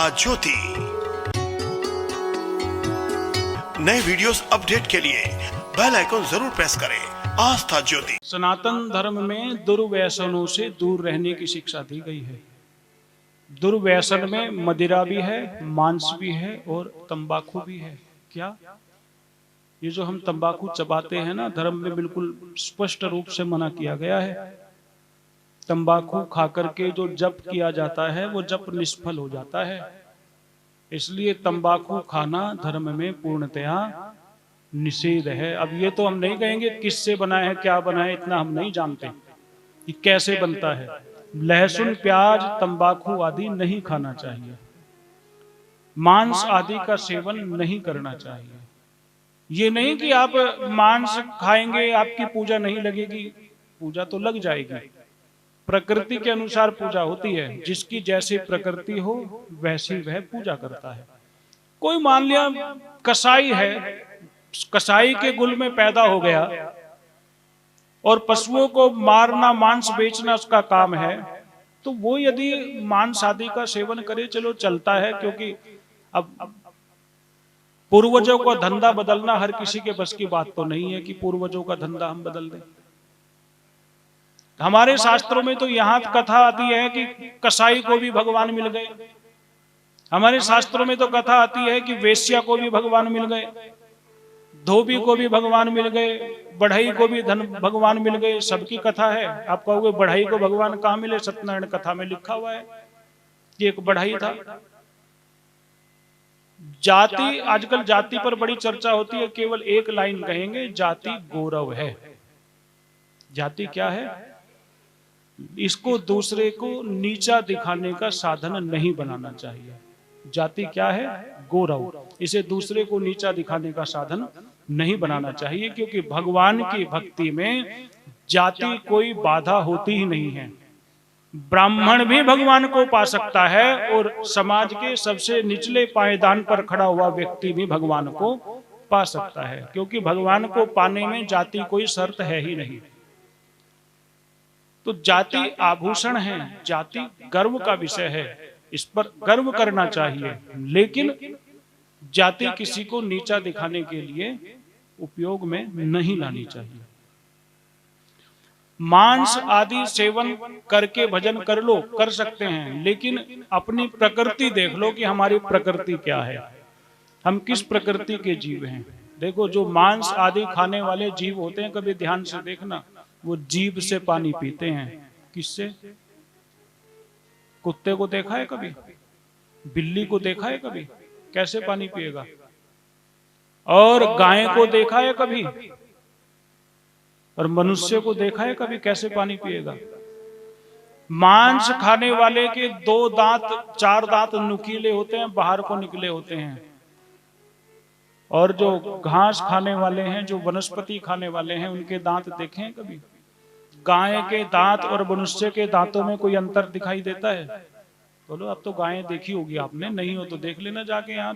आस्था ज्योति। नए videos update के लिए बेल आइकन जरूर प्रेस करें। आस्था ज्योति। सनातन धर्म में दुर्व्यसनों से दूर रहने की शिक्षा दी गई है। दुर्व्यसन में मदिरा भी है, मांस भी है और तंबाकू भी है। क्या ये जो हम तंबाकू चबाते हैं ना, धर्म में बिल्कुल स्पष्ट रूप से मना किया गया है। तंबाकू खाकर के जो जप किया जाता है वो जप निष्फल हो जाता है। इसलिए तंबाकू खाना धर्म में पूर्णतया निषेध है। अब ये तो हम नहीं कहेंगे किससे बना है, क्या बना है, इतना हम नहीं जानते कि कैसे बनता है। लहसुन, प्याज, तंबाकू आदि नहीं खाना चाहिए। मांस आदि का सेवन नहीं करना चाहिए। ये नहीं कि आप मांस खाएंगे आपकी पूजा नहीं लगेगी, पूजा तो लग जाएगी। प्रकृति के अनुसार पूजा होती है। जिसकी जैसी प्रकृति हो वैसी वह पूजा करता है। कोई मान लिया कसाई है, कसाई के कुल में पैदा हो गया और पशुओं को मारना, मांस बेचना उसका काम है, तो वो यदि मांस आदि का सेवन करे, चलो चलता है। क्योंकि अब पूर्वजों का धंधा बदलना हर किसी के बस की बात तो नहीं है कि पूर्वजों का धंधा हम बदल दें। हमारे शास्त्रों में तो यहां कथा आती है कि कसाई को भी भगवान मिल गए। हमारे शास्त्रों में तो कथा आती है कि वेश्या को भी भगवान मिल गए, धोबी को भी भगवान मिल गए, बढ़ई को भी धन भगवान मिल गए। सबकी कथा है। आप कहोगे बढ़ई को भगवान कहां मिले? सत्यनारायण कथा में लिखा हुआ है कि एक बढ़ई था। जाति, आजकल जाति पर बड़ी चर्चा होती है। केवल एक लाइन कहेंगे, जाति गौरव है। जाति क्या है? इसको दूसरे को नीचा दिखाने का साधन नहीं बनाना चाहिए। जाति क्या है? गौरव। इसे दूसरे को नीचा दिखाने का साधन नहीं बनाना चाहिए, क्योंकि भगवान की भक्ति में जाति कोई बाधा होती ही नहीं है। ब्राह्मण भी भगवान को पा सकता है और समाज के सबसे निचले पायदान पर खड़ा हुआ व्यक्ति भी भगवान को पा सकता है, क्योंकि भगवान को पाने में जाति कोई शर्त है ही नहीं। तो जाति आभूषण है, जाति गर्व का विषय है, इस पर गर्व करना चाहिए। लेकिन जाति किसी को नीचा दिखाने के लिए उपयोग में नहीं लानी चाहिए। मांस आदि सेवन करके भजन कर लो, कर सकते हैं, लेकिन अपनी प्रकृति देख लो कि हमारी प्रकृति क्या है, हम किस प्रकृति के जीव हैं। देखो, जो मांस आदि खाने वाले जीव होते हैं, कभी ध्यान से देखना, वो जीभ से पानी पीते हैं। किससे? कुत्ते को देखा है कभी? बिल्ली को देखा है कभी? कैसे पानी पिएगा? और गाय को देखा है कभी? और मनुष्य को देखा है कभी? कैसे पानी पिएगा? मांस खाने वाले के 2 दांत, 4 दांत नुकीले होते हैं, बाहर को निकले होते हैं। और जो घास खाने वाले हैं, जो वनस्पति खाने वाले हैं, उनके दांत देखे हैं कभी? गाय के दांत और मनुष्य के दांतों में कोई अंतर दिखाई देता है? बोलो, अब तो गायें देखी होगी आपने, नहीं हो तो देख लेना जाके। यहाँ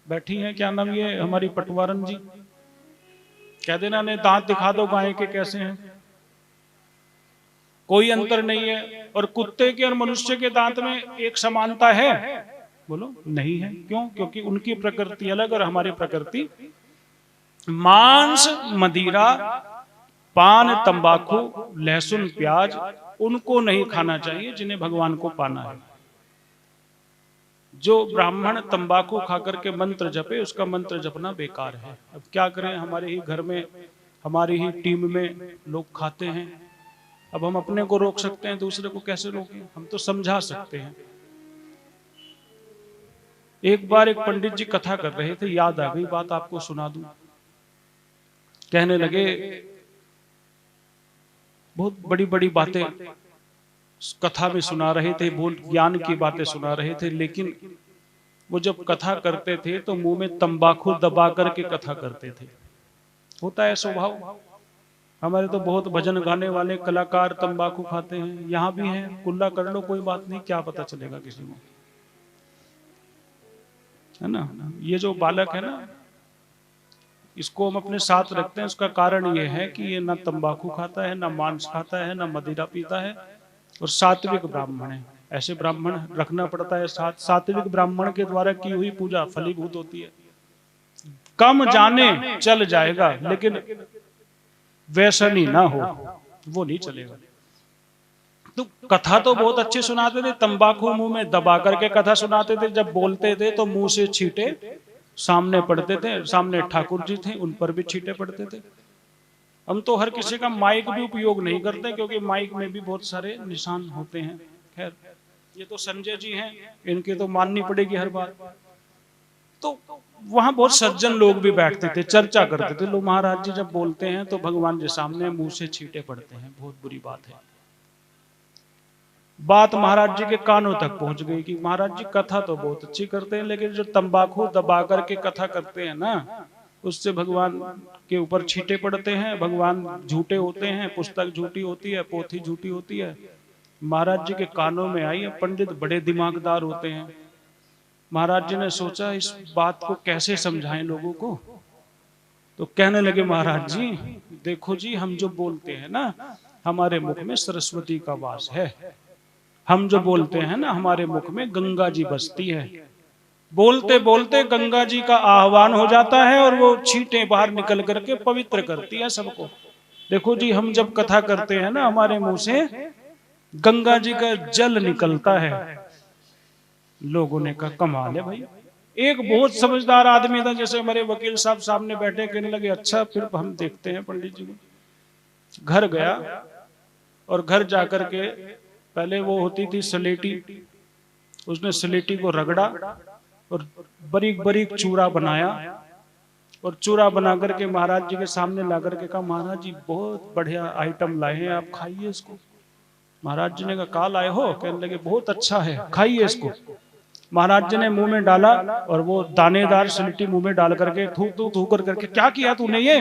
बैठी हैं, क्या नाम ये हमारी पटवारन जी, कह देना ने दांत दिखा दो गाय के कैसे हैं। कोई अंतर नहीं है। और कुत्ते के और मनुष्य के दांत में एक समानता है? बोलो, नहीं है। क्यों? क्योंकि उनकी प्रकृति अलग और हमारी प्रकृति। मांस, मदिरा, पान, तंबाकू, लहसुन, प्याज उनको नहीं खाना चाहिए जिन्हें भगवान को पाना है। जो ब्राह्मण तंबाकू खाकर के मंत्र जपे, उसका मंत्र जपना बेकार है। अब क्या करें, हमारे ही घर में, हमारी ही टीम में लोग खाते हैं। अब हम अपने को रोक सकते हैं, दूसरे को कैसे रोकें? हम तो समझा सकते हैं। एक बार एक पंडित जी कथा कर रहे थे, याद आ गई बात, आपको सुना दूं। कहने लगे, बहुत बड़ी बड़ी बातें कथा में सुना रहे थे, बहुत ज्ञान की बातें सुना रहे थे, लेकिन वो जब कथा करते थे तो मुंह में तंबाकू दबा करके कथा करते थे। होता है स्वभाव। हमारे तो बहुत भजन गाने वाले कलाकार तंबाकू खाते हैं, यहां भी हैं। कुल्ला कर लो, कोई बात नहीं, क्या पता चलेगा किसी को, है ना। ये जो बालक है ना, इसको हम अपने साथ रखते हैं। उसका कारण ये है कि ये ना तंबाकू खाता है, ना मांस खाता है, ना मदिरा पीता है, और सात्विक ब्राह्मण है। ऐसे ब्राह्मण रखना पड़ता है साथ। सात्विक ब्राह्मण के द्वारा की हुई पूजा फलीभूत होती है। कम जाने चल जाएगा, लेकिन व्यसनी ना हो, वो नहीं चलेगा। तो कथा तो बहुत अच्छे सुनाते थे, तंबाकू मुंह में दबा करके कथा सुनाते थे। जब बोलते थे तो मुंह से छींटे सामने पड़ते थे। सामने ठाकुर जी थे, उन पर भी छींटे पड़ते थे। हम तो हर किसी का माइक भी उपयोग नहीं करते, क्योंकि माइक में भी बहुत सारे निशान होते हैं। खैर, ये तो संजय जी हैं, इनकी तो माननी पड़ेगी हर बार। तो वहां बहुत सज्जन लोग भी बैठते थे, चर्चा करते थे। लोग महाराज जी जब बोलते हैं तो भगवान जी सामने मुंह से छींटे पड़ते हैं, बहुत बुरी बात है। बात महाराज जी के कानों तक पहुंच गई कि महाराज जी कथा तो बहुत अच्छी करते हैं, लेकिन जो तंबाकू दबा करके कथा करते हैं ना, उससे भगवान के ऊपर छींटे पड़ते हैं। भगवान झूठे होते हैं, पुस्तक झूठी होती है, पोथी झूठी होती है। महाराज जी के कानों में आई। पंडित बड़े दिमागदार होते हैं। महाराज जी ने सोचा इस बात को कैसे समझाएं लोगों को। तो कहने लगे, महाराज जी देखो जी, हम जो बोलते हैं ना, हमारे मुख में सरस्वती का वास है। हम जो बोलते हैं ना, हमारे मुख में गंगा जी बसती है। बोलते बोलते गंगा जी का आह्वान हो जाता है और वो छींटें बाहर निकल करके पवित्र करती है सबको। देखो जी, हम जब कथा करते हैं ना, हमारे मुंह से गंगा जी का जल निकलता है। लोगों ने कहा कमाल है भाई। एक बहुत समझदार आदमी था, जैसे हमारे वकील साहब सामने बैठे, कहने लगे अच्छा फिर हम देखते हैं पंडित जी को। घर गया और घर जाकर के पहले वो होती थी सलेटी, उसने सलेटी को रगड़ा और बारीक बारीक चूरा बनाया और चूरा बना करके महाराज जी के सामने ला करके कहा, महाराज जी बहुत बढ़िया आइटम लाए हैं, आप खाइए इसको। महाराज जी ने कहा कहा लाए हो? कहने लगे बहुत अच्छा है, खाइए इसको। महाराज जी ने मुंह में डाला और वो दानेदार सलेटी मुंह में डाल करके थूक करके, क्या किया तूने ये?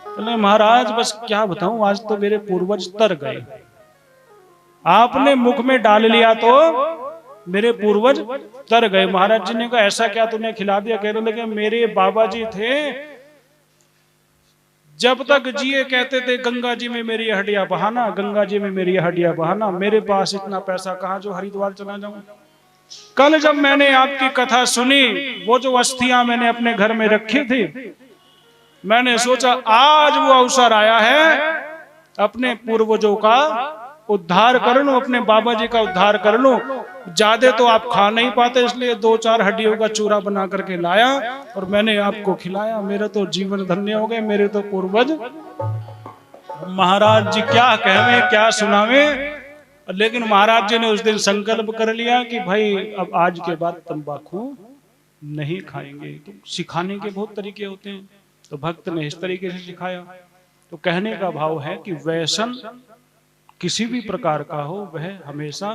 कहने महाराज बस क्या बताऊं, आज तो मेरे पूर्वज तर गए। आपने मुख में डाल लिया तो मेरे पूर्वज तर गए। महाराज जी ने कहा ऐसा क्या तूने खिला दिया? कहने लगे मेरे बाबा जी थे, जब तक जिए कहते थे गंगा जी में मेरी हड्डियां बहाना, गंगा जी में मेरी हड्डियां बहाना। मेरे पास इतना पैसा कहां जो हरिद्वार चला जाऊं। कल जब मैंने आपकी कथा सुनी, वो जो अस्थियां मैंने अपने घर में रखी थी, मैंने सोचा आज वो अवसर आया है अपने पूर्वजों का उद्धार कर लूं, अपने बाबा जी का उद्धार कर लूं। ज्यादा तो आप खा नहीं पाते, इसलिए 2-4 हड्डियों का चूरा बना करके लाया और मैंने आपको खिलाया। मेरा तो जीवन धन्य हो गए, मेरे तो पूर्वज। महाराज जी क्या कहवे क्या सुनावे, लेकिन महाराज जी ने उस दिन संकल्प कर लिया कि भाई अब आज के बाद तंबाकू नहीं खाएंगे। तो सिखाने के बहुत तरीके होते हैं, तो भक्त ने इस तरीके से सिखाया। तो कहने का भाव है कि व्यसन किसी भी प्रकार का हो, वह हमेशा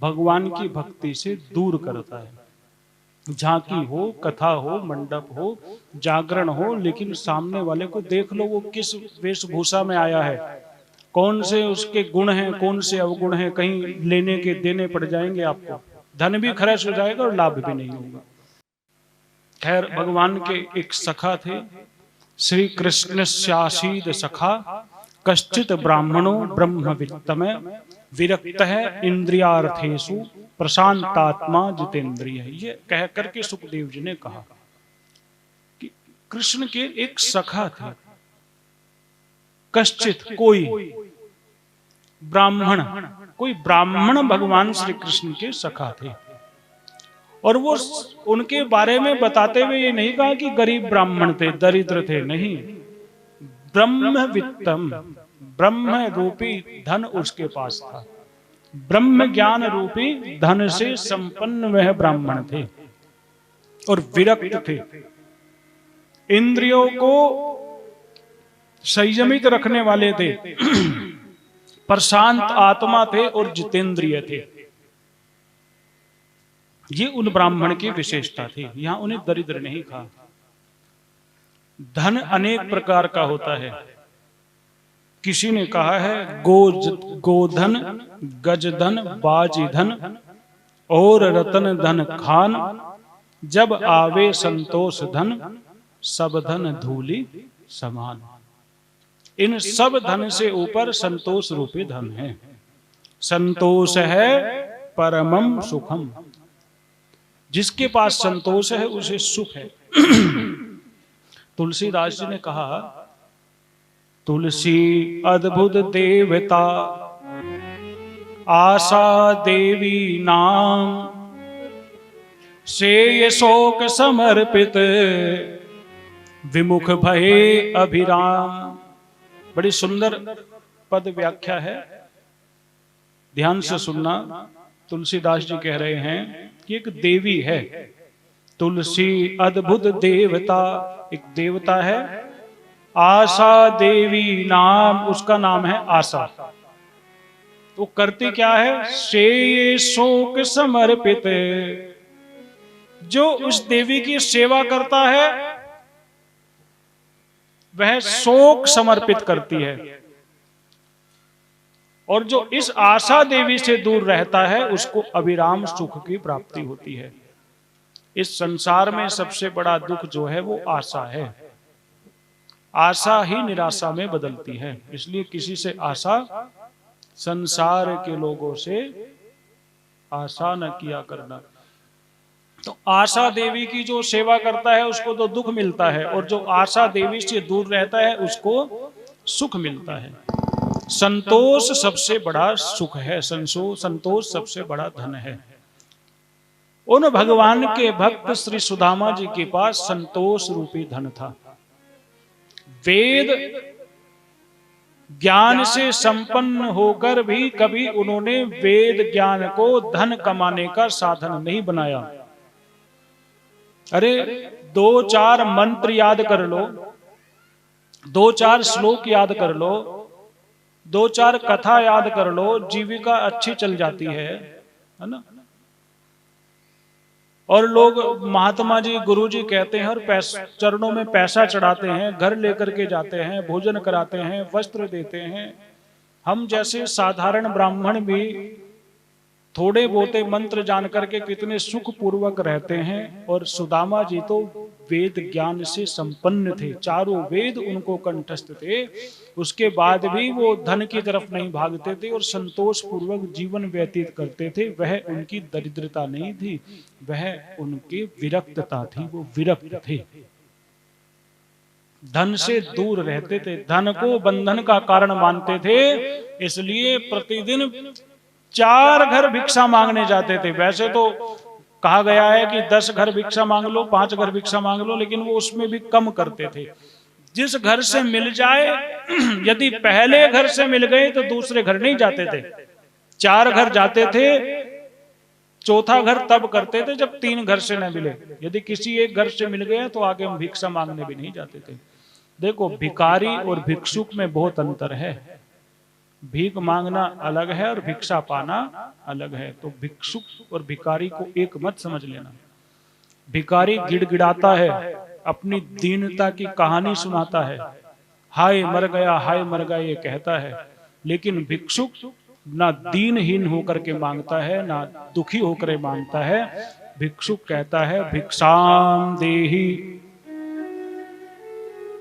भगवान की भक्ति से दूर करता है। झांकी हो, कथा हो, मंडप हो, जागरण हो, लेकिन सामने वाले को देख लो वो किस वेशभूषा में आया है, कौन से उसके गुण हैं, कौन से अवगुण हैं। कहीं लेने के देने पड़ जाएंगे आपको, धन भी खर्च हो जाएगा और लाभ भी नहीं होगा। खैर, भगवान के एक सखा थे, श्री कृष्ण स्यासीद सखा कश्चित ब्राह्मणो ब्रह्मवित्तमय विरक्त है इंद्रियार्थेषु प्रशांतात्मा जितेंद्रिय। ये कह करके सुखदेव जी ने कहा कि कृष्ण के एक सखा थे, कश्चित कोई ब्राह्मण, कोई ब्राह्मण भगवान श्री कृष्ण के सखा थे। और वो उनके बारे में बताते हुए ये नहीं कहा कि गरीब ब्राह्मण थे, दरिद्र थे, नहीं। ब्रह्मवित्तम, ब्रह्म रूपी धन उसके पास था, ब्रह्म ज्ञान रूपी धन से संपन्न वह ब्राह्मण थे और विरक्त थे। इंद्रियों को संयमित रखने वाले थे, प्रशांत आत्मा थे और जितेंद्रिय थे। ये उन ब्राह्मण की विशेषता थी। यहां उन्हें दरिद्र नहीं कहा। धन अनेक प्रकार का होता है। किसी ने कहा है गोधन, गजधन, बाजीधन और रतन धन खान, जब आवे संतोष धन, सब धन धूली समान। इन सब धन से ऊपर संतोष रूपी धन है। संतोष है परमम सुखम। जिसके पास संतोष है उसे सुख है। तुलसीदास जी ने कहा, तुलसी अद्भुत देवता, आशा देवी नाम, से ये शोक समर्पित, विमुख भये अभिराम। बड़ी सुंदर पद व्याख्या है, ध्यान से सुनना। तुलसीदास जी कह रहे हैं कि एक देवी है, तुलसी अद्भुत देवता, एक देवता है, आशा देवी नाम, उसका नाम है आशा। वो करती क्या है? से ये शोक समर्पित, जो उस देवी की सेवा करता है वह शोक समर्पित करती है, और जो इस आशा देवी से दूर रहता है उसको अविराम सुख की प्राप्ति होती है। इस संसार में सबसे बड़ा दुख जो है वो आशा है। आशा ही निराशा में बदलती है, इसलिए किसी से आशा, संसार के लोगों से आशा न किया करना। तो आशा देवी की जो सेवा करता है उसको तो दुख मिलता है, और जो आशा देवी से दूर रहता है उसको सुख मिलता है। संतोष सबसे बड़ा सुख है, संतोष सबसे बड़ा धन है। उन भगवान के भक्त श्री सुदामा जी के पास संतोष रूपी धन था। वेद ज्ञान से संपन्न होकर भी कभी उन्होंने वेद ज्ञान को धन कमाने का साधन नहीं बनाया। अरे 2-4 मंत्र याद कर लो, 2-4 श्लोक याद कर लो, 2-4 कथा याद कर लो, जीविका अच्छी चल जाती है ना। और लोग महात्मा जी, गुरु जी कहते हैं और चरणों में पैसा चढ़ाते हैं, घर लेकर के जाते हैं, भोजन कराते हैं, वस्त्र देते हैं। हम जैसे साधारण ब्राह्मण भी थोड़े बहुते मंत्र जान करके कितने सुख पूर्वक रहते हैं। और सुदामा जी तो वेद ज्ञान से संपन्न थे, चारों वेद उनको कंठस्थ थे, उसके बाद भी वो धन की तरफ नहीं भागते थे और संतोष पूर्वक जीवन व्यतीत करते थे। वह उनकी दरिद्रता नहीं थी, वह उनकी विरक्तता थी, वो विरक्त थे, धन से दूर रहते थे, धन को बंधन का कारण मानते थे, इसलिए प्रतिदिन 4 घर भिक्षा मांगने जाते थे। वैसे तो कहा गया है कि 10 घर भिक्षा मांग लो, 5 घर भिक्षा मांग लो, लेकिन वो उसमें भी कम करते थे। जिस घर से मिल जाए, यदि पहले घर से मिल गए तो दूसरे घर नहीं जाते थे, 4 घर जाते थे, चौथा घर तब करते थे जब 3 घर से न मिले। यदि किसी एक घर से मिल गया तो आगे हम भिक्षा मांगने भी नहीं जाते थे। देखो, भिखारी और भिक्षुक में बहुत अंतर है। भीख मांगना अलग है और भिक्षा पाना अलग है। तो भिक्षुक और भिखारी को एक मत समझ लेना। भिखारी गिड़गिड़ाता है, अपनी दीनता की कहानी सुनाता है, हाय मर गया, हाय मर गया ये कहता है। लेकिन भिक्षुक ना दीनहीन होकर के मांगता है, ना दुखी होकर मांगता है। भिक्षुक कहता है भिक्षाम देहि,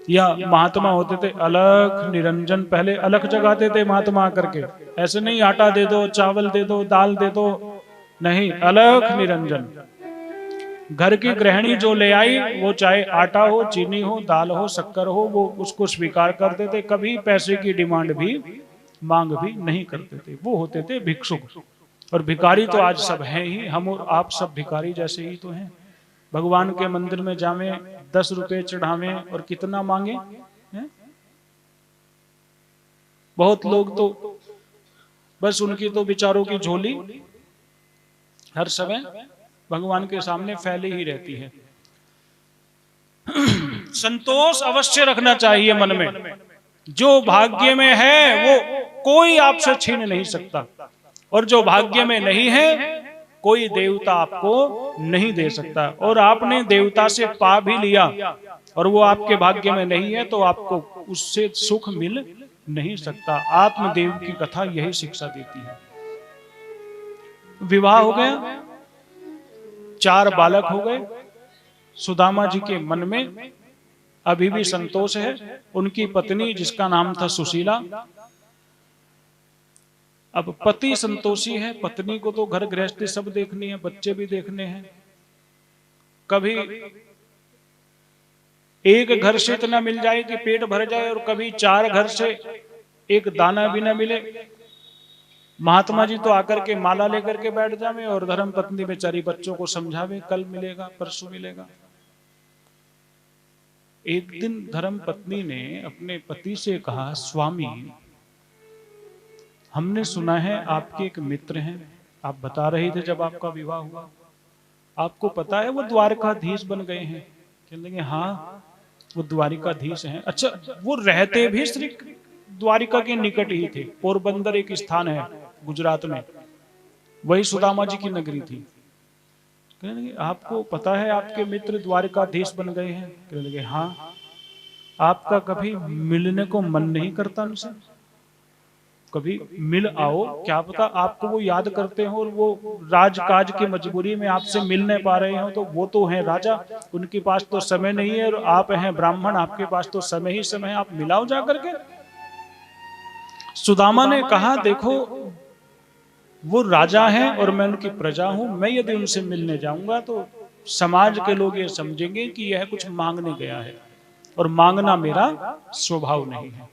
या महात्मा होते थे अलख निरंजन, पहले अलख जगाते थे महात्मा आकर के, ऐसे नहीं आटा दे दो, चावल दे दो, दाल दे दो, नहीं, अलख निरंजन। घर की गृहिणी जो ले आई, वो चाहे आटा हो, चीनी हो, दाल हो, शक्कर हो, वो उसको स्वीकार करते थे, कभी पैसे की डिमांड भी, मांग भी नहीं करते थे। वो होते थे भिक्षुक। और भिखारी तो आज सब हैं ही, हम और आप सब भिखारी जैसे ही तो हैं। भगवान के मंदिर में जावे, 10 रुपए चढ़ावे और कितना मांगे है? बहुत लोग तो बस उनकी तो विचारों की झोली हर समय भगवान के सामने फैली ही रहती है। संतोष अवश्य रखना चाहिए मन में। जो भाग्य में है वो कोई आपसे छीन नहीं सकता, और जो भाग्य में नहीं है कोई देवता आपको नहीं दे सकता। और आपने देवता से पा भी लिया और वो आपके भाग्य में नहीं है तो आपको उससे सुख मिल नहीं सकता। आत्मदेव की कथा यही शिक्षा देती है। विवाह हो गया, 4 बालक हो गए। सुदामा जी के मन में अभी भी संतोष है। उनकी पत्नी जिसका नाम था सुशीला, अब पति संतोषी है, पत्नी को तो घर गृहस्थी सब देखनी है, बच्चे भी देखने हैं। कभी एक घर से इतना मिल जाए कि पेट भर जाए और कभी 4 घर से एक दाना भी न मिले। महात्मा जी तो आकर के माला लेकर के बैठ जावे और धर्म पत्नी बेचारी बच्चों को समझावे, कल मिलेगा परसों मिलेगा। एक दिन धर्म पत्नी ने अपने पति से कहा, स्वामी हमने सुना है आपके एक मित्र हैं, आप बता रहे थे जब आपका विवाह हुआ, आपको पता है वो द्वारकाधीश बन गए हैं। कहने लगे हाँ वो द्वारिकाधीश हैं। अच्छा, वो रहते भी श्री द्वारिका के निकट ही थे। पोरबंदर एक स्थान है गुजरात में, वही सुदामा जी की नगरी थी। कहने लगे आपको पता है आपके मित्र द्वारिकाधीश बन गए हैं? कहने लगे हाँ। आपका कभी मिलने को मन नहीं करता उनसे? कभी मिल आओ, क्या पता आपको वो याद करते हो और वो राजकाज की मजबूरी में आपसे मिल नहीं पा रहे हो। तो वो तो हैं राजा, उनके पास तो समय नहीं है, और आप हैं ब्राह्मण, आपके पास तो समय ही समय है, आप मिलाओ जाकर के। सुदामा ने कहा देखो वो राजा हैं और मैं उनकी प्रजा हूं, मैं यदि उनसे मिलने जाऊंगा तो समाज के लोग ये समझेंगे कि यह कुछ मांगने गया है, और मांगना मेरा स्वभाव नहीं है।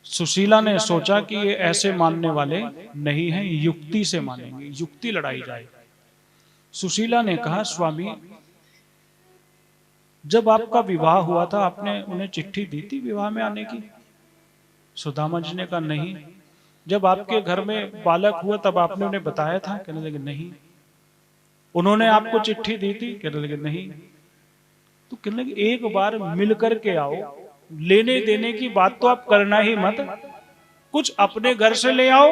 सुशीला ने सोचा कि ये ऐसे मानने वाले नहीं हैं, युक्ति से मानेंगे, युक्ति लड़ाई जाए। सुशीला ने कहा स्वामी जब आपका विवाह हुआ था आपने उन्हें चिट्ठी दी थी विवाह में आने की? सुदामा जी ने कहा नहीं। जब आपके घर में बालक हुआ तब आपने उन्हें बताया था? कहने लगे नहीं। उन्होंने आपको चिट्ठी दी थी? कहने लगे नहीं। तो कहने लगे एक बार मिल करके आओ, लेने देने की बात तो आप करना ही मत, कुछ अपने घर से ले आओ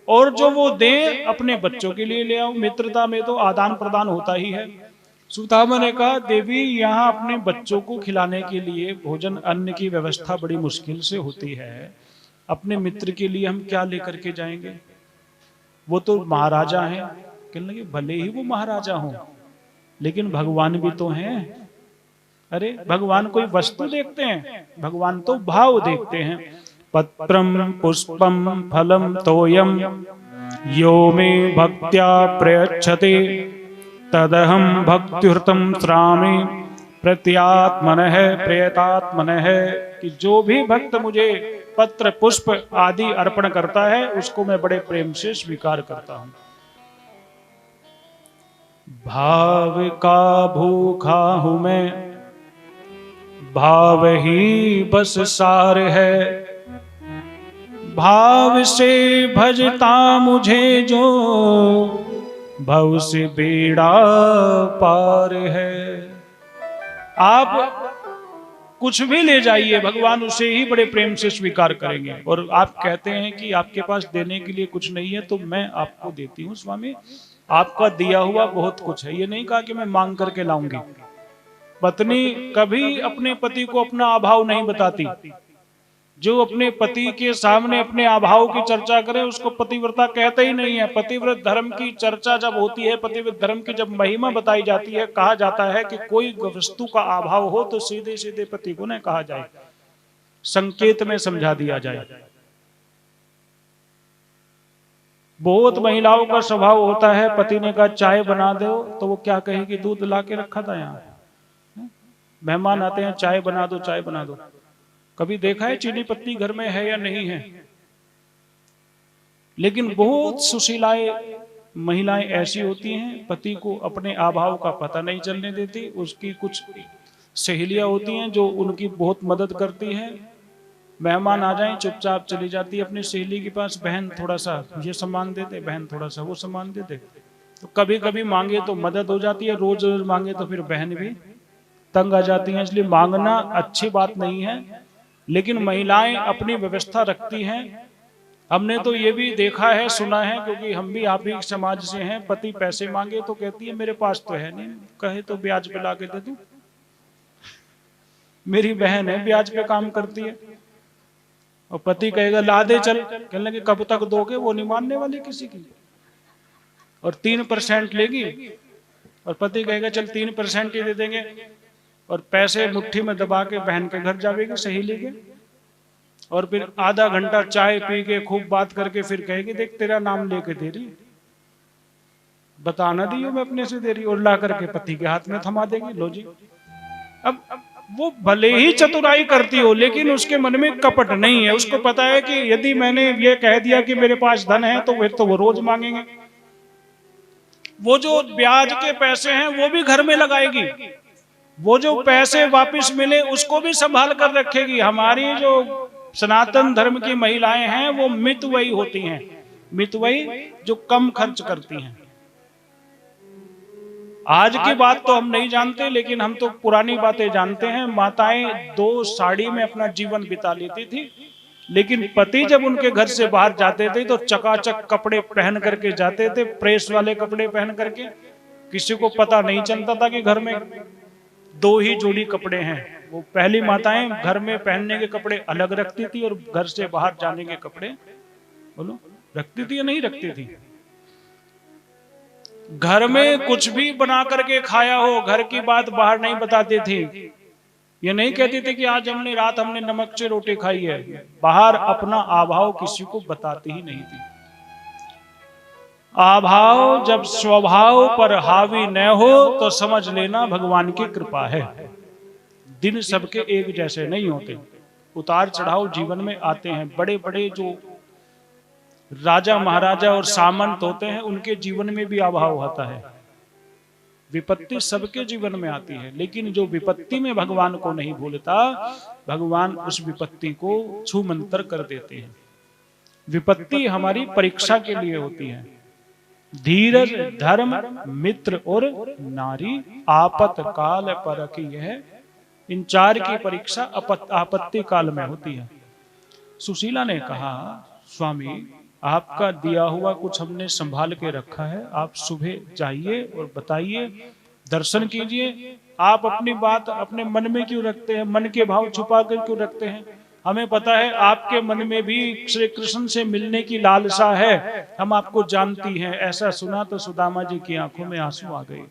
और जो वो दे अपने बच्चों के लिए ले आओ। मित्रता में तो आदान प्रदान होता ही है। सुदामा ने कहा देवी यहाँ अपने बच्चों को खिलाने के लिए भोजन अन्न की व्यवस्था बड़ी मुश्किल से होती है, अपने मित्र के लिए हम क्या लेकर के जाएंगे? वो तो महाराजा हैं। कहने लगे भले ही वो महाराजा हो लेकिन भगवान भी तो हैं। अरे भगवान कोई वस्तु देखते हैं? भगवान तो भाव देखते हैं। पत्रम पुष्पम फलम तोयम यो मे भक्त्या प्रयच्छते तदहम भक्तिहृतम श्रामे प्रत्यात्मनः प्रयतात्मनः। कि जो भी भक्त मुझे पत्र पुष्प आदि अर्पण करता है उसको मैं बड़े प्रेम से स्वीकार करता हूं। भाव का भूखा हूं मैं, भाव ही बस सार है, भाव से भजता मुझे जो भव से बेड़ा पार है। आप कुछ भी ले जाइए भगवान उसे ही बड़े प्रेम से स्वीकार करेंगे। और आप कहते हैं कि आपके पास देने के लिए कुछ नहीं है तो मैं आपको देती हूँ स्वामी, आपका दिया हुआ बहुत कुछ है। ये नहीं कहा कि मैं मांग करके लाऊंगी। पत्नी कभी अपने पति को अपना अभाव नहीं बताती। जो अपने पति के सामने अपने अभाव की चर्चा करे उसको पतिव्रता कहते ही नहीं है। पतिव्रत धर्म की चर्चा जब होती है, पतिव्रत धर्म की जब महिमा बताई जाती है, कहा जाता है कि कोई वस्तु का अभाव हो तो सीधे सीधे पति को न कहा जाए, संकेत में समझा दिया जाए। बहुत महिलाओं का स्वभाव होता है, पति ने कहा चाय बना दो तो वो क्या कहेगी, दूध ला के रखा था यहाँ, मेहमान आते हैं चाय बना दो चाय बना दो। कभी देखा है चीनी पत्ती घर में है या नहीं है? लेकिन बहुत सुशीलाएं महिलाएं ऐसी होती हैं, पति को अपने अभाव का पता नहीं चलने देती। उसकी कुछ सहेलियां होती हैं जो उनकी बहुत मदद करती हैं। मेहमान आ जाएं चुपचाप चली जाती है अपनी सहेली के पास, बहन थोड़ा सा ये सामान दे दे, बहन थोड़ा सा वो सामान दे दे। तो कभी कभी मांगे तो मदद हो जाती है, रोज रोज मांगे तो फिर बहन भी तंग आ जाती हैं। इसलिए मांगना अच्छी बात नहीं है, लेकिन महिलाएं अपनी व्यवस्था रखती हैं। हमने तो ये भी देखा है सुना है, क्योंकि हम भी आप ही समाज से हैं। पति पैसे मांगे तो कहती है मेरे पास तो है नहीं, कहे तो ब्याज पे ला के दे दूं। मेरी बहन है ब्याज पे काम करती है, और पति कहेगा ला दे चल, कहने लगे कब तक दोगे, वो नहीं मानने वाली किसी की। और 3% लेगी और पति कहेगा चल 3% ही दे देंगे, और पैसे मुट्ठी में दबा के बहन के घर जावेगी सहेली के। और फिर आधा घंटा चाय पी के खूब बात करके फिर कहेगी देख तेरा नाम लेके दे रही, बताना दी मैं अपने से दे रही, और ला करके पति के हाथ में थमा देगी, लो जी। अब वो भले ही चतुराई करती हो लेकिन उसके मन में कपट नहीं है, उसको पता है कि यदि मैंने ये कह दिया कि मेरे पास धन है तो फिर तो वो रोज मांगेंगे, वो जो ब्याज के पैसे हैं वो भी घर में लगाएगी, वो जो पैसे वापस मिले उसको भी संभाल कर रखेगी। हमारी जो सनातन धर्म की महिलाएं हैं वो मितव्ययी होती हैं, मितव्ययी जो कम खर्च करती हैं। आज की बात तो हम नहीं जानते लेकिन हम तो पुरानी बातें जानते हैं। माताएं 2 साड़ी में अपना जीवन बिता लेती थी, लेकिन पति जब उनके घर से बाहर जाते थे तो चकाचक कपड़े पहन करके जाते थे, प्रेस वाले कपड़े पहन करके। किसी को पता नहीं चलता था कि घर में 2 ही जोड़ी कपड़े हैं। वो पहली माताएं घर में पहनने के कपड़े अलग रखती थी और घर से बाहर जाने के कपड़े, बोलो, रखती थी या नहीं रखती थी? घर में कुछ भी बना करके खाया हो, घर की बात बाहर नहीं बताते थे। ये नहीं कहते थे कि आज रात हमने नमक से रोटी खाई है। बाहर अपना अभाव किसी को बताती ही नहीं थी। अभाव जब स्वभाव पर हावी न हो तो समझ लेना भगवान की कृपा है। दिन सबके एक जैसे नहीं होते, उतार चढ़ाव जीवन में आते हैं। बड़े बड़े जो राजा महाराजा और सामंत होते हैं उनके जीवन में भी अभाव होता है। विपत्ति सबके जीवन में आती है, लेकिन जो विपत्ति में भगवान को नहीं भूलता, भगवान उस विपत्ति को छूमंतर कर देते हैं। विपत्ति हमारी परीक्षा के लिए होती है। धीरज, धर्म, मित्र और नारी आपत काल परखी है, इन 4 की परीक्षा आपत्ति काल में होती है। सुशीला ने कहा, स्वामी आपका दिया हुआ कुछ हमने संभाल के रखा है, आप सुबह जाइए और बताइए, दर्शन कीजिए। आप अपनी बात अपने मन में क्यों रखते हैं? मन के भाव छुपा कर क्यों रखते हैं? हमें पता है आपके मन में भी श्री कृष्ण से मिलने की लालसा है, हम आपको जानती हैं। ऐसा सुना तो सुदामा जी की आंखों में आंसू आ गए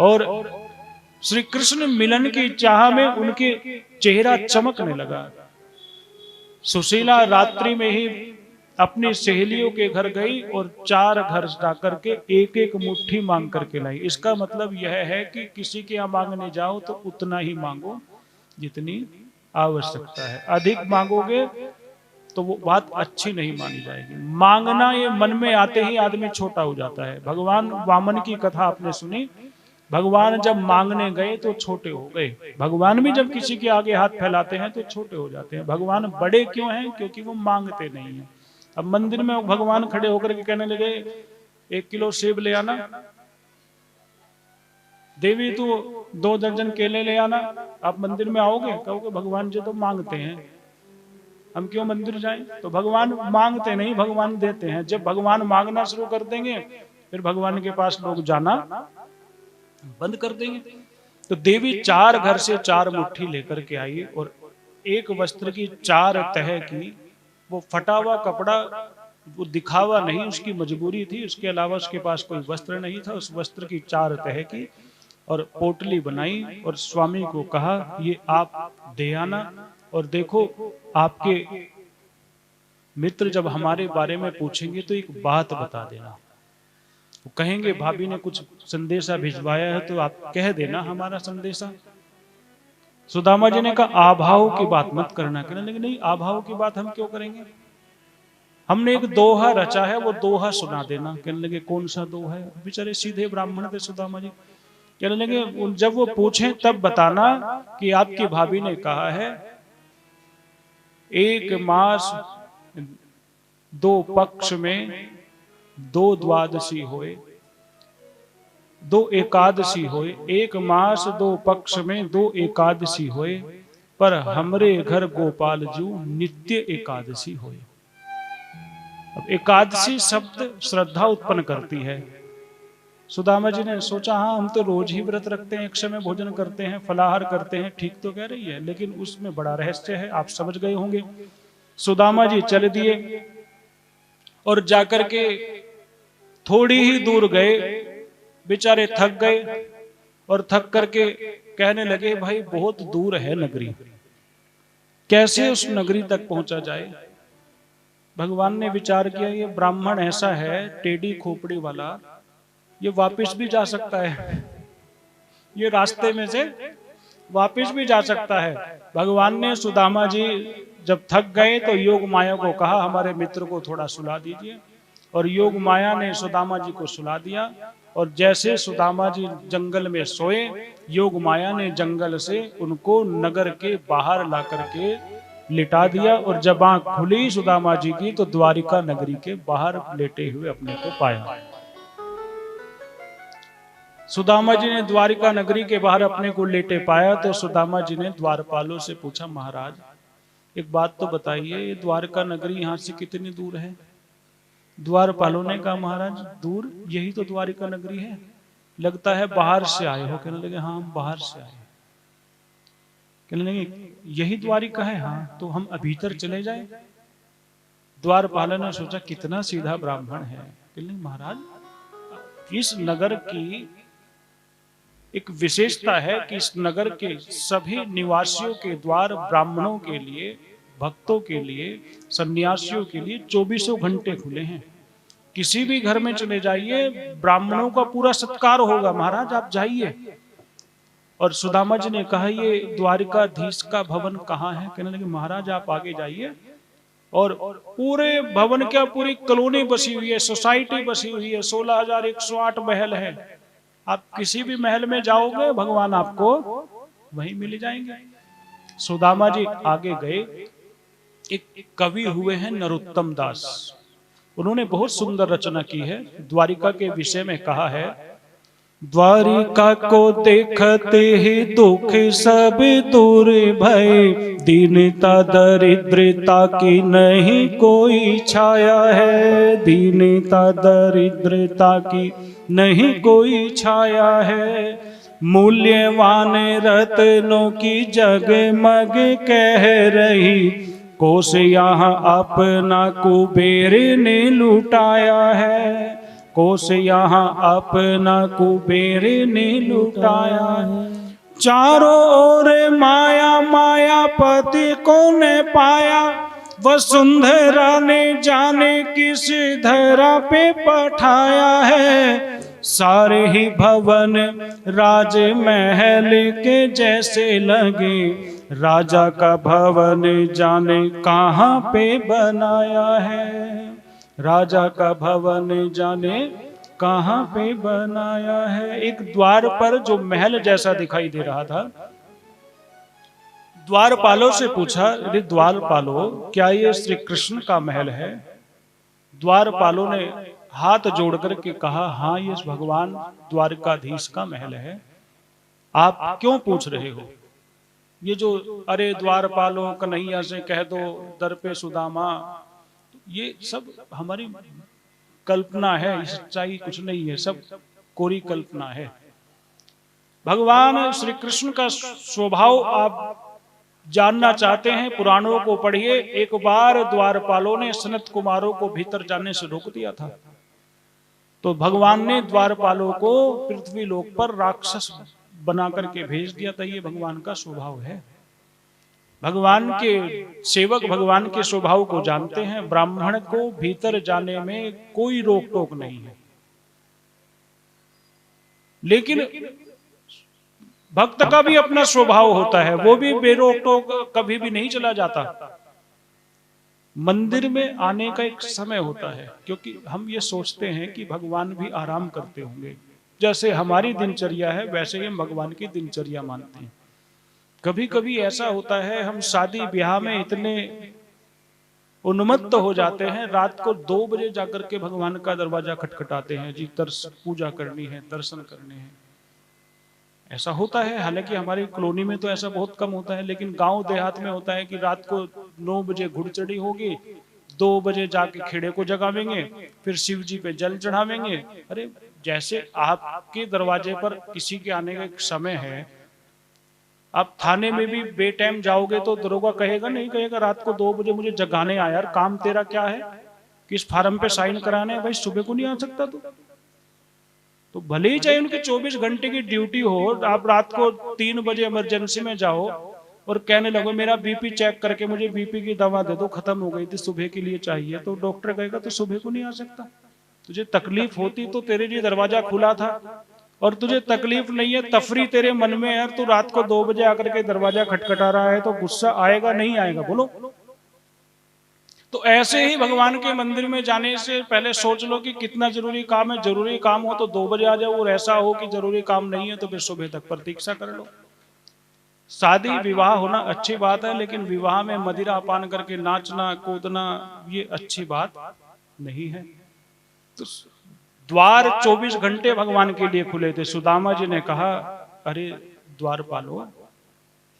और श्री कृष्ण मिलन की चाह में उनके चेहरा चमकने लगा। सुशीला रात्रि में ही अपनी सहेलियों के घर गई और 4 घर जाकर के एक एक मुट्ठी मांग करके लाई। इसका मतलब यह है कि किसी के यहाँ मांगने जाओ तो उतना ही मांगो जितनी आवश्यकता है। अधिक मांगोगे तो वो बात अच्छी नहीं मानी जाएगी। मांगना ये मन में आते ही आदमी छोटा हो जाता है। भगवान वामन की कथा आपने सुनी, भगवान जब मांगने गए तो छोटे हो गए। भगवान भी जब किसी के आगे हाथ फैलाते हैं तो छोटे हो जाते हैं। भगवान बड़े क्यों हैं? क्योंकि वो मांगते नहीं है। अब मंदिर में भगवान खड़े होकर के कहने लगे 1 किलो सेब ले आना, देवी तू 2 दर्जन केले ले आना, आप मंदिर में आओगे? कहोगे भगवान जी तो मांगते हैं, हम क्यों मंदिर जाएं? तो भगवान मांगते नहीं, भगवान देते हैं। जब भगवान मांगना शुरू कर देंगे फिर भगवान के पास लोग जाना बंद कर देंगे। तो देवी 4 घर से 4 मुट्ठी लेकर के आई और एक वस्त्र की 4 तह की। वो फटा हुआ कपड़ा, वो दिखावा नहीं, उसकी मजबूरी थी। उसके अलावा उसके पास कोई वस्त्र नहीं था। उस वस्त्र की 4 तह की और पोटली बनाई और स्वामी को कहा ये आप दे आना। और देखो आपके मित्र जब हमारे बारे में पूछेंगे तो एक बात बता देना। वो कहेंगे भाभी ने कुछ संदेशा भिजवाया है तो आप कह देना हमारा संदेशा। सुदामा जी ने कहा अभाव की बात मत करना। कहने लगे नहीं, अभाव की बात हम क्यों करेंगे, हमने एक दोहा रचा है, वो दोहा सुना देना। कहने लगे कौन सा दोहा है? बेचारे सीधे ब्राह्मण थे सुदामा जी। कहने लगे जब वो पूछे तब बताना कि आपकी भाभी ने कहा है 1 मास 2 पक्ष में 2 द्वादशी होए, 2 एकादशी होए। 1 मास 2 पक्ष में 2 एकादशी होए, पर हमरे घर गोपाल जू नित्य एकादशी होए। अब एकादशी शब्द श्रद्धा उत्पन्न करती है। सुदामा जी ने सोचा हाँ हम तो रोज ही व्रत रखते हैं, एक समय भोजन करते हैं, फलाहार करते हैं, ठीक तो कह रही है, लेकिन उसमें बड़ा रहस्य है, आप समझ गए होंगे। सुदामा जी चल दिए और जाकर के थोड़ी ही दूर गए, बेचारे थक गए और थक करके कहने लगे भाई बहुत दूर है नगरी, कैसे उस नगरी तक पहुंचा जाए। भगवान ने विचार किया, ये ब्राह्मण ऐसा है टेढ़ी खोपड़ी वाला, ये वापस भी जा सकता है, ये रास्ते में से वापस भी जा सकता है। भगवान ने सुदामा जी जब थक गए तो योग माया को कहा, हमारे मित्र को थोड़ा सुला दीजिए, और योग माया ने सुदामा जी को सुला दिया। और जैसे सुदामा जी जंगल में सोए, योग माया ने जंगल से उनको नगर के बाहर ला करके लिटा दिया। और जब आंख खुली सुदामा जी की तो द्वारिका नगरी के बाहर लेटे हुए अपने को पाया। सुदामा जी ने द्वारिका नगरी के बाहर अपने को लेटे पाया तो सुदामा जी ने द्वारपालों से पूछा, महाराज एक बात तो बताइए, ये द्वारका नगरी यहाँ से कितनी दूर है। द्वारपालों ने कहा, महाराज दूर, यही तो द्वारिका नगरी है, लगता है बाहर से आए हो। कहने लगे, हाँ हम बाहर से आए। कहने लगे, यही द्वारिका है। हाँ, तो हम भीतर चले जाए। द्वारपाल ने सोचा कितना सीधा ब्राह्मण है। कहने लगे, महाराज इस नगर की एक विशेषता है कि इस नगर के सभी निवासियों के द्वार ब्राह्मणों के लिए, भक्तों के लिए, सन्यासियों के लिए 24 घंटे खुले हैं। किसी भी घर में चले जाइए, ब्राह्मणों का पूरा सत्कार होगा, महाराज आप जाइए। और सुदामा जी ने कहा, ये द्वारिकाधीश का भवन कहाँ है। कहने लगे, महाराज आप आगे जाइए, और पूरे भवन क्या पूरी कॉलोनी बसी हुई है, सोसाइटी बसी हुई है, 16,108 महल है। आप किसी भी महल में जाओगे, भगवान आपको वहीं मिल जाएंगे। सुदामा जी आगे गए। एक कवि हुए हैं नरोत्तम दास, उन्होंने बहुत सुंदर रचना की है। द्वारिका के विषय में कहा है, द्वारिका को देखते ही दुख सब दूर भय, दीनता दरिद्रता की नहीं कोई छाया है, दीनता दरिद्रता की नहीं कोई छाया है, मूल्यवान रत्नों की जगमग कह रही, कोस यहाँ अपना कुबेर ने लुटाया है, कोस यहाँ अपना कुबेर ने लुटाया है। चारों ओर माया माया पति को ने पाया, वसुंधरा ने जाने किस धरा पे पठाया है, सारे ही भवन राज महल के जैसे लगे, राजा का भवन जाने कहाँ पे बनाया है, राजा का भवन जाने कहाँ पे बनाया है। एक द्वार पर जो महल जैसा दिखाई दे रहा था, द्वारपालों से पूछा, अरे द्वारपालों क्या ये श्री कृष्ण का महल है। द्वारपालों ने हाथ जोड़ करके कहा, हाँ ये भगवान द्वारकाधीश का महल है। आप क्यों पूछ रहे हो। ये जो अरे द्वारपालों कन्हैया से कह दो दर पे सुदामा, ये सब हमारी कल्पना है, सच्चाई कुछ नहीं है, सब कोरी कल्पना है। भगवान श्री कृष्ण का स्वभाव आप जानना चाहते हैं, पुराणों को पढ़िए। एक बार द्वारपालों ने सनत कुमारों को भीतर जाने से रोक दिया था, तो भगवान ने द्वारपालों को पृथ्वी लोक पर राक्षस बना करके भेज दिया था। ये भगवान का स्वभाव है। भगवान के सेवक भगवान के स्वभाव को जानते हैं। ब्राह्मण को भीतर जाने में कोई रोक टोक नहीं है, लेकिन भक्त का भी अपना स्वभाव होता है, वो भी बेरोक टोक कभी भी नहीं चला जाता। मंदिर में आने का एक समय होता है, क्योंकि हम ये सोचते हैं कि भगवान भी आराम करते होंगे। जैसे हमारी दिनचर्या है वैसे ही हम भगवान की दिनचर्या मानते हैं। कभी कभी ऐसा होता है, हम शादी ब्याह में इतने उन्मत्त हो जाते हैं, रात को 2 बजे जाकर के भगवान का दरवाजा खटखटाते हैं, जी पूजा करनी है, दर्शन करने हैं। ऐसा होता है, हालांकि हमारी कॉलोनी में तो ऐसा बहुत कम होता है, लेकिन गांव देहात में होता है कि रात को 9 बजे घुड़चढ़ी होगी, 2 बजे जाके खेड़े को जगावेंगे, फिर शिव जी पे जल चढ़ावेंगे। अरे जैसे आपके दरवाजे पर किसी के आने का एक समय है, आप थाने में भी बेटाइम जाओगे तो दरोगा कहेगा नहीं, कहेगा रात को 2 बजे मुझे जगाने आया, यार काम तेरा क्या है, किस फार्म पे साइन कराने है, भाई सुबह को नहीं आ सकता तू। तो भले ही चाहे उनके 24 घंटे की ड्यूटी हो, आप रात को 3 बजे इमरजेंसी में जाओ, और कहने लगो मेरा बीपी चेक करके मुझे बीपी की दवा दे दो, खत्म हो गई थी, सुबह के लिए चाहिए। तो डॉक्टर कहेगा तो सुबह को नहीं आ सकता, तुझे तकलीफ होती तो तेरे लिए दरवाजा खुला था, और तुझे तकलीफ नहीं है, तफरी तेरे मन में है, तू रात को 2 बजे आकर के दरवाजा खटखटा रहा है, तो गुस्सा आएगा नहीं आएगा? बोलो। तो ऐसे ही भगवान के मंदिर में जाने से पहले सोच लो कि कितना जरूरी काम है। जरूरी काम हो तो 2 बजे आ जाओ, और ऐसा हो कि जरूरी काम नहीं है तो फिर सुबह तक प्रतीक्षा कर लो। शादी विवाह होना अच्छी बात है, लेकिन विवाह में मदिरा पान करके नाचना कूदना ये अच्छी बात नहीं है। तो द्वार 24 घंटे भगवान के लिए खुले थे। सुदामा जी ने कहा, अरे द्वारपालो,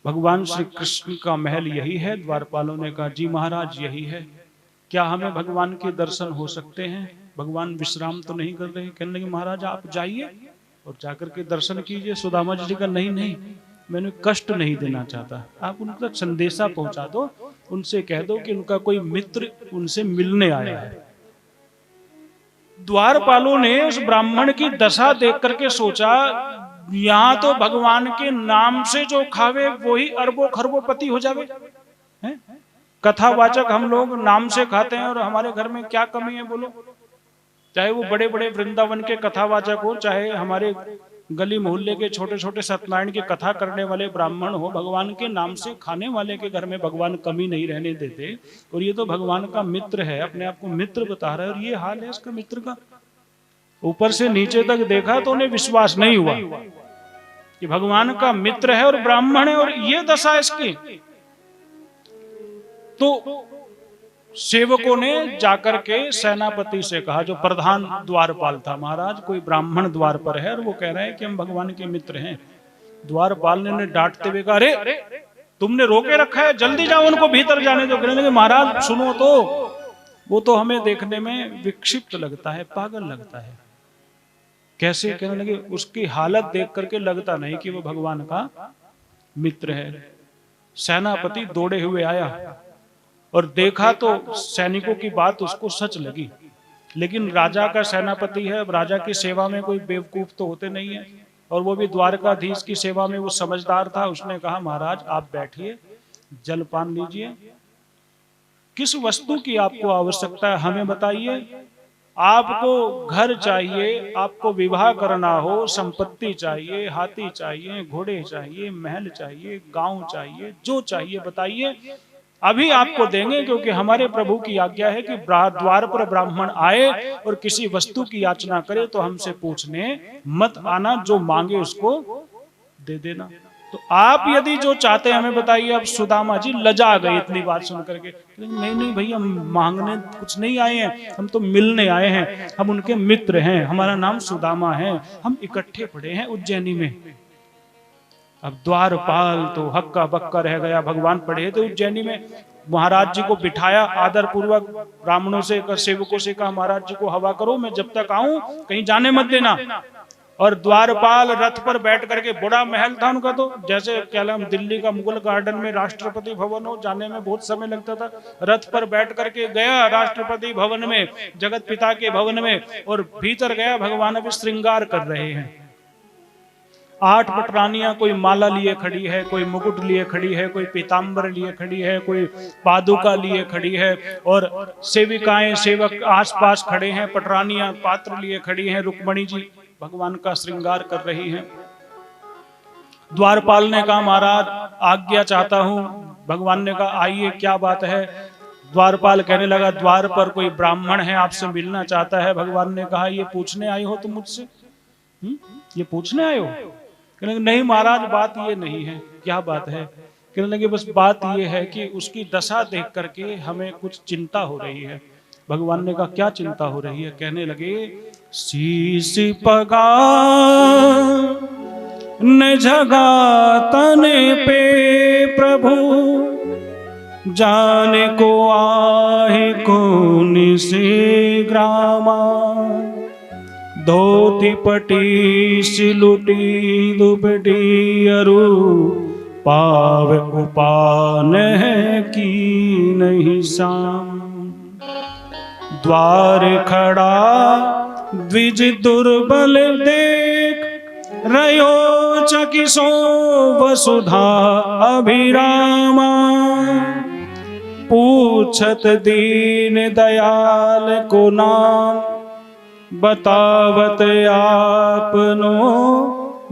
भगवान श्री कृष्ण का महल यही है? द्वारपालों ने कहा, जी महाराज यही है। क्या हमें भगवान के दर्शन हो सकते हैं? भगवान विश्राम तो नहीं कर रहे? कहने लगे, महाराज आप जाइए और जाकर के दर्शन कीजिए। सुदामा जी का, नहीं नहीं, मैंने कष्ट नहीं देना चाहता, आप उन तक संदेशा पहुंचा दो, उनसे कह दो कि उनका कोई मित्र उनसे मिलने आया है। द्वारपालों ने उस ब्राह्मण की दशा देख करके सोचा, यहाँ तो भगवान के नाम से जो खावे वही अरबों खरबों पति हो जावे। कथावाचक हम लोग नाम से खाते हैं और हमारे घर में क्या कमी है? बोलो। चाहे वो बड़े बड़े वृंदावन के कथावाचक हो, चाहे हमारे गली मोहल्ले के छोटे छोटे सत्यनारायण की कथा करने वाले ब्राह्मण हो, भगवान के नाम से खाने वाले के घर में भगवान कमी नहीं रहने देते। और ये तो भगवान का मित्र है, अपने आप को मित्र बता रहा है, और ये हाल है इसका मित्र का। ऊपर से नीचे तक देखा तो उन्हें विश्वास नहीं हुआ कि भगवान का मित्र है और ब्राह्मण है, और ये दशा इसकी। तो सेवकों ने जाकर के सेनापति से कहा, जो प्रधान द्वारपाल था, महाराज कोई ब्राह्मण द्वार पर है और वो कह रहे हैं कि हम भगवान के मित्र हैं। द्वारपाल ने डांटते हुए कहा, अरे तुमने रोके रखा है, जल्दी जाओ उनको भीतर जाने दो। कहने लगे, महाराज सुनो तो, वो तो हमें देखने में विक्षिप्त लगता है, पागल लगता है। कैसे? कहने लगे, उसकी हालत देख करके लगता नहीं कि वो भगवान का मित्र है। सेनापति दौड़े हुए आया और देखा तो सैनिकों की बात उसको सच लगी, लेकिन राजा का सेनापति है, अब राजा की सेवा में कोई बेवकूफ तो होते नहीं है, और वो भी द्वारकाधीश की सेवा में वो समझदार था। उसने कहा, महाराज आप बैठिए, जलपान लीजिए, किस वस्तु की आपको आवश्यकता है हमें बताइए। आपको घर चाहिए, आपको विवाह करना हो, संपत्ति चाहिए, हाथी चाहिए, घोड़े चाहिए, महल चाहिए, गांव चाहिए, जो चाहिए बताइए, अभी आपको देंगे। क्योंकि हमारे प्रभु की आज्ञा है कि द्वार पर ब्राह्मण आए और किसी वस्तु की याचना करे तो हमसे पूछने मत आना, जो मांगे उसको दे देना। तो आप यदि जो चाहते हैं हमें बताइए। अब सुदामा जी लजा गए इतनी बात सुन करके, नहीं नहीं भैया, हम मांगने कुछ नहीं आए हैं, हम तो मिलने आए हैं, हम उनके मित्र हैं, हमारा नाम सुदामा है, हम इकट्ठे पढ़े हैं उज्जैनी में। अब द्वारपाल तो हक्का बक्का रह गया, भगवान पढ़े थे उज्जैनी में। महाराज जी को बिठाया आदर पूर्वक, ब्राह्मणों से सेवकों से कहा, महाराज जी को हवा करो, मैं जब तक आऊं कहीं जाने मत देना। और द्वारपाल रथ पर बैठ करके, बड़ा महल था उनका, तो जैसे कह लें दिल्ली का मुगल गार्डन में राष्ट्रपति भवन हो, जाने में बहुत समय लगता था। रथ पर बैठ करके गया राष्ट्रपति भवन में, जगत पिता के भवन में, और भीतर गया, भगवान अभी श्रृंगार कर रहे हैं। 8 पटरानियां, कोई माला लिए खड़ी है, कोई मुकुट लिए खड़ी है, कोई पीताम्बर लिए खड़ी है, कोई पादुका लिए खड़ी है, और सेविकाएं सेवक आसपास खड़े हैं, पटरानियां पात्र लिए खड़ी हैं, रुक्मणी जी भगवान का श्रृंगार कर रही हैं। द्वारपाल ने कहा, महाराज आज्ञा चाहता हूं। भगवान ने कहा, आइए, क्या बात है? द्वारपाल कहने लगा, द्वार पर कोई ब्राह्मण है, आपसे मिलना चाहता है। भगवान ने कहा, ये पूछने आई हो तुम मुझसे? ये पूछने आए हो? कहने लगे, नहीं महाराज, बात ये नहीं है। क्या बात है? कहने लगे, बस बात ये है कि उसकी दशा देख करके हमें कुछ चिंता हो रही है। भगवान ने कहा, क्या चिंता हो रही है? कहने लगे, शीश पगा न जगा तने पे प्रभु, जाने को आहे कौन से ग्रामा, धोती पटी सिलुटी दुपटी अरु, पाव उपान की नहीं शाम। द्वार खड़ा द्विज दुर्बल देख, रयो चकिसो वसुधा अभिरामा, पूछत दीन दयाल को नाम, बतावत आपनो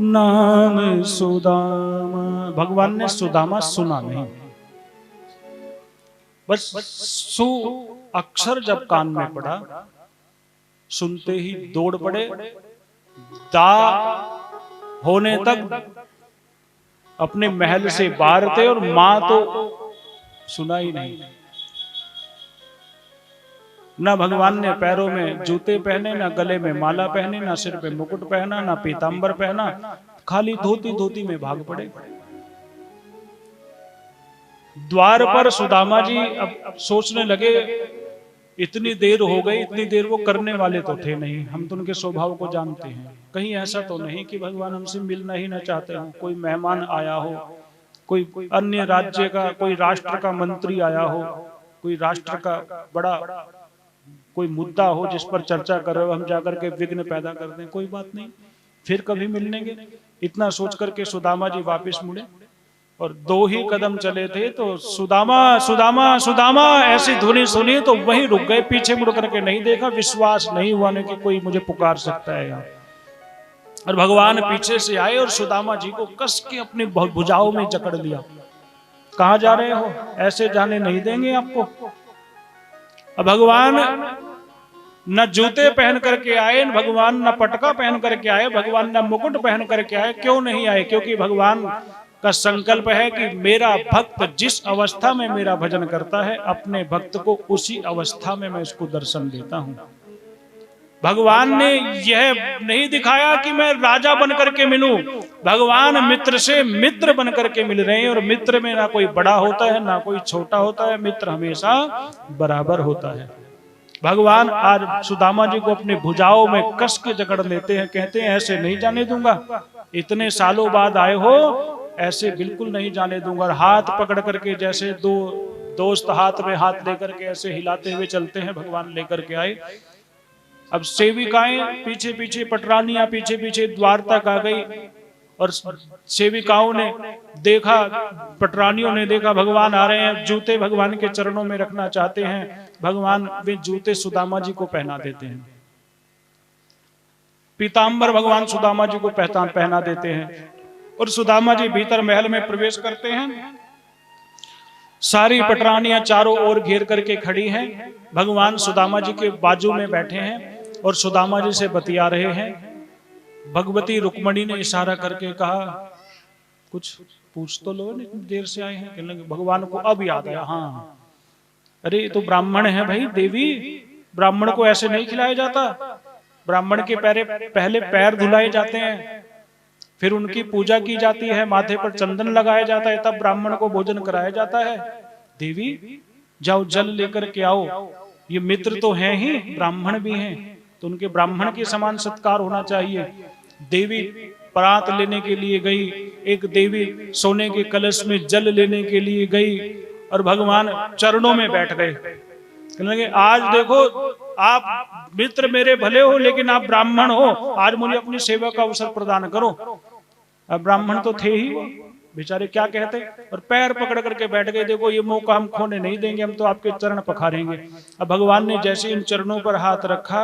नाम सुदामा। भगवान ने सुदामा सुना नहीं, बस सु अक्षर जब कान में पड़ा, सुनते ही दौड़ पड़े, दा होने तक अपने महल से बाहर थे और मां तो सुना ही नहीं। ना भगवान ने पैरों में जूते पहने, ना गले में माला पहने, ना सिर पे मुकुट पहना, ना पीतांबर पहना, खाली धोती धोती में भाग पड़े। द्वार पर सुदामा जी अब सोचने लगे, इतनी देर हो गई, इतनी देर वो करने वाले तो थे नहीं, हम तो उनके स्वभाव को जानते हैं, कहीं ऐसा तो नहीं कि भगवान हमसे मिलना ही ना चाहते हो, कोई मेहमान आया हो, कोई अन्य राज्य का, कोई राष्ट्र का मंत्री आया हो, कोई राष्ट्र का बड़ा कोई मुद्दा हो जिस पर चर्चा कर रहे हो, हम जाकर के विघ्न पैदा कर दें, कोई बात नहीं, फिर कभी मिलेंगे। इतना सोच करके सुदामा जी वापस मुड़े और 2 ही कदम चले थे तो सुदामा सुदामा सुदामा ऐसी ध्वनि सुनी तो वहीं रुक गए, पीछे मुड़ करके नहीं देखा, विश्वास नहीं हुआ कि कोई मुझे पुकार सकता है यहाँ। और भगवान पीछे से आए और सुदामा जी को कस के अपनी भुजाओं में जकड़ लिया। कहां जा रहे हो, ऐसे जाने नहीं देंगे आपको। अब भगवान न जूते पहन करके आए, भगवान न पटका पहन करके आए, भगवान न मुकुट पहन करके आए। क्यों नहीं आए? क्योंकि भगवान का संकल्प है कि मेरा भक्त जिस अवस्था में मेरा भजन करता है, अपने भक्त को उसी अवस्था में मैं उसको दर्शन देता हूं। भगवान ने यह नहीं दिखाया कि मैं राजा बन करके मिलूं, भगवान मित्र से मित्र बन करके मिल रहे हैं। और मित्र में ना कोई बड़ा होता है ना कोई छोटा होता है, मित्र हमेशा बराबर होता है। भगवान आज सुदामा जी को अपनी भुजाओं में कस के जकड़ लेते हैं, कहते हैं ऐसे नहीं जाने दूंगा, इतने सालों बाद आए हो, ऐसे बिल्कुल नहीं जाने दूंगा। और हाथ पकड़ करके जैसे 2 दोस्त हाथ में हाथ लेकर के ऐसे हिलाते हुए चलते हैं, भगवान लेकर के आए। अब सेविकाएं पीछे पीछे, पटरानियां पीछे पीछे द्वार तक आ गई और सेविकाओं ने देखा, पटरानियों ने देखा भगवान आ रहे हैं, जूते भगवान के चरणों में रखना चाहते हैं। भगवान वे जूते सुदामा जी को पहना देते हैं, पीतांबर भगवान सुदामा जी को पहना देते हैं। और सुदामा जी भीतर महल में प्रवेश करते हैं। सारी पटरानियां चारों ओर घेर करके खड़ी हैं। भगवान सुदामा जी के बाजू में बैठे हैं और सुदामा जी से बतिया रहे हैं। भगवती रुक्मणी ने इशारा करके कहा, कुछ पूछ तो लो, इतनी देर से आए हैं। कहने लगे, भगवान को अब याद आया, हाँ अरे ये तो ब्राह्मण है भाई, देवी ब्राह्मण को ऐसे नहीं खिलाया जाता, ब्राह्मण के पहले पैर धुलाए जाते हैं, फिर उनकी पूजा की जाती है, माथे पर चंदन लगाया जाता है, तब ब्राह्मण को भोजन कराया जाता है। देवी जाओ जल लेकर के आओ, ये मित्र तो हैं ही, ब्राह्मण भी हैं, तो उनके ब्राह्मण के समान सत्कार होना चाहिए। देवी परात लेने के लिए गई, एक देवी सोने के कलश में जल लेने के लिए गई और भगवान चरणों में बैठ गए। कहने लगे, आज देखो आप मित्र मेरे भले हो, लेकिन आप ब्राह्मण हो, आज मुझे अपनी सेवा का अवसर प्रदान करो। अब ब्राह्मण तो थे ही वो, बेचारे क्या कहते, और पैर पकड़ करके बैठ गए। देखो ये मौका हम खोने नहीं देंगे, हम तो आपके चरण पखारेंगे। अब भगवान ने जैसे इन चरणों पर हाथ रखा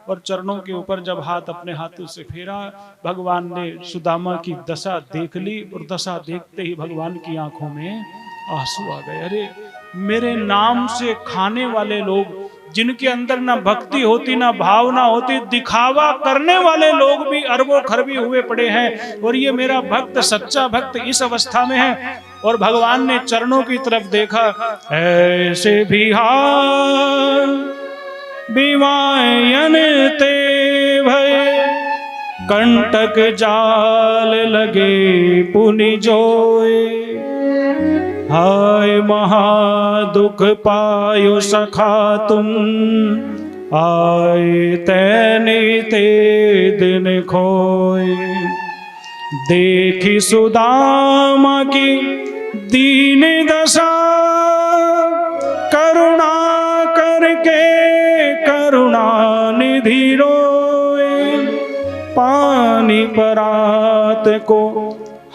और चरणों के ऊपर जब हाथ अपने हाथों से फेरा, भगवान ने सुदामा की दशा देख ली और दशा देखते ही भगवान की आंखों में आंसू आ गए। अरे मेरे नाम से खाने वाले लोग, जिनके अंदर ना भक्ति होती ना भावना होती, दिखावा करने वाले लोग भी अरबों खरबी हुए पड़े हैं, और ये मेरा भक्त सच्चा भक्त इस अवस्था में है। और भगवान ने चरणों की तरफ देखा, ऐसे भी हाल बिवायन ते भय, कंटक जाल लगे पुनि जोए, हाय महादुख पायो सखा तुम, आए तैने ते दिन खोए। देखी सुदामा की दीन दशा, करुणा करके करुणा निधि रोए, पानी परात को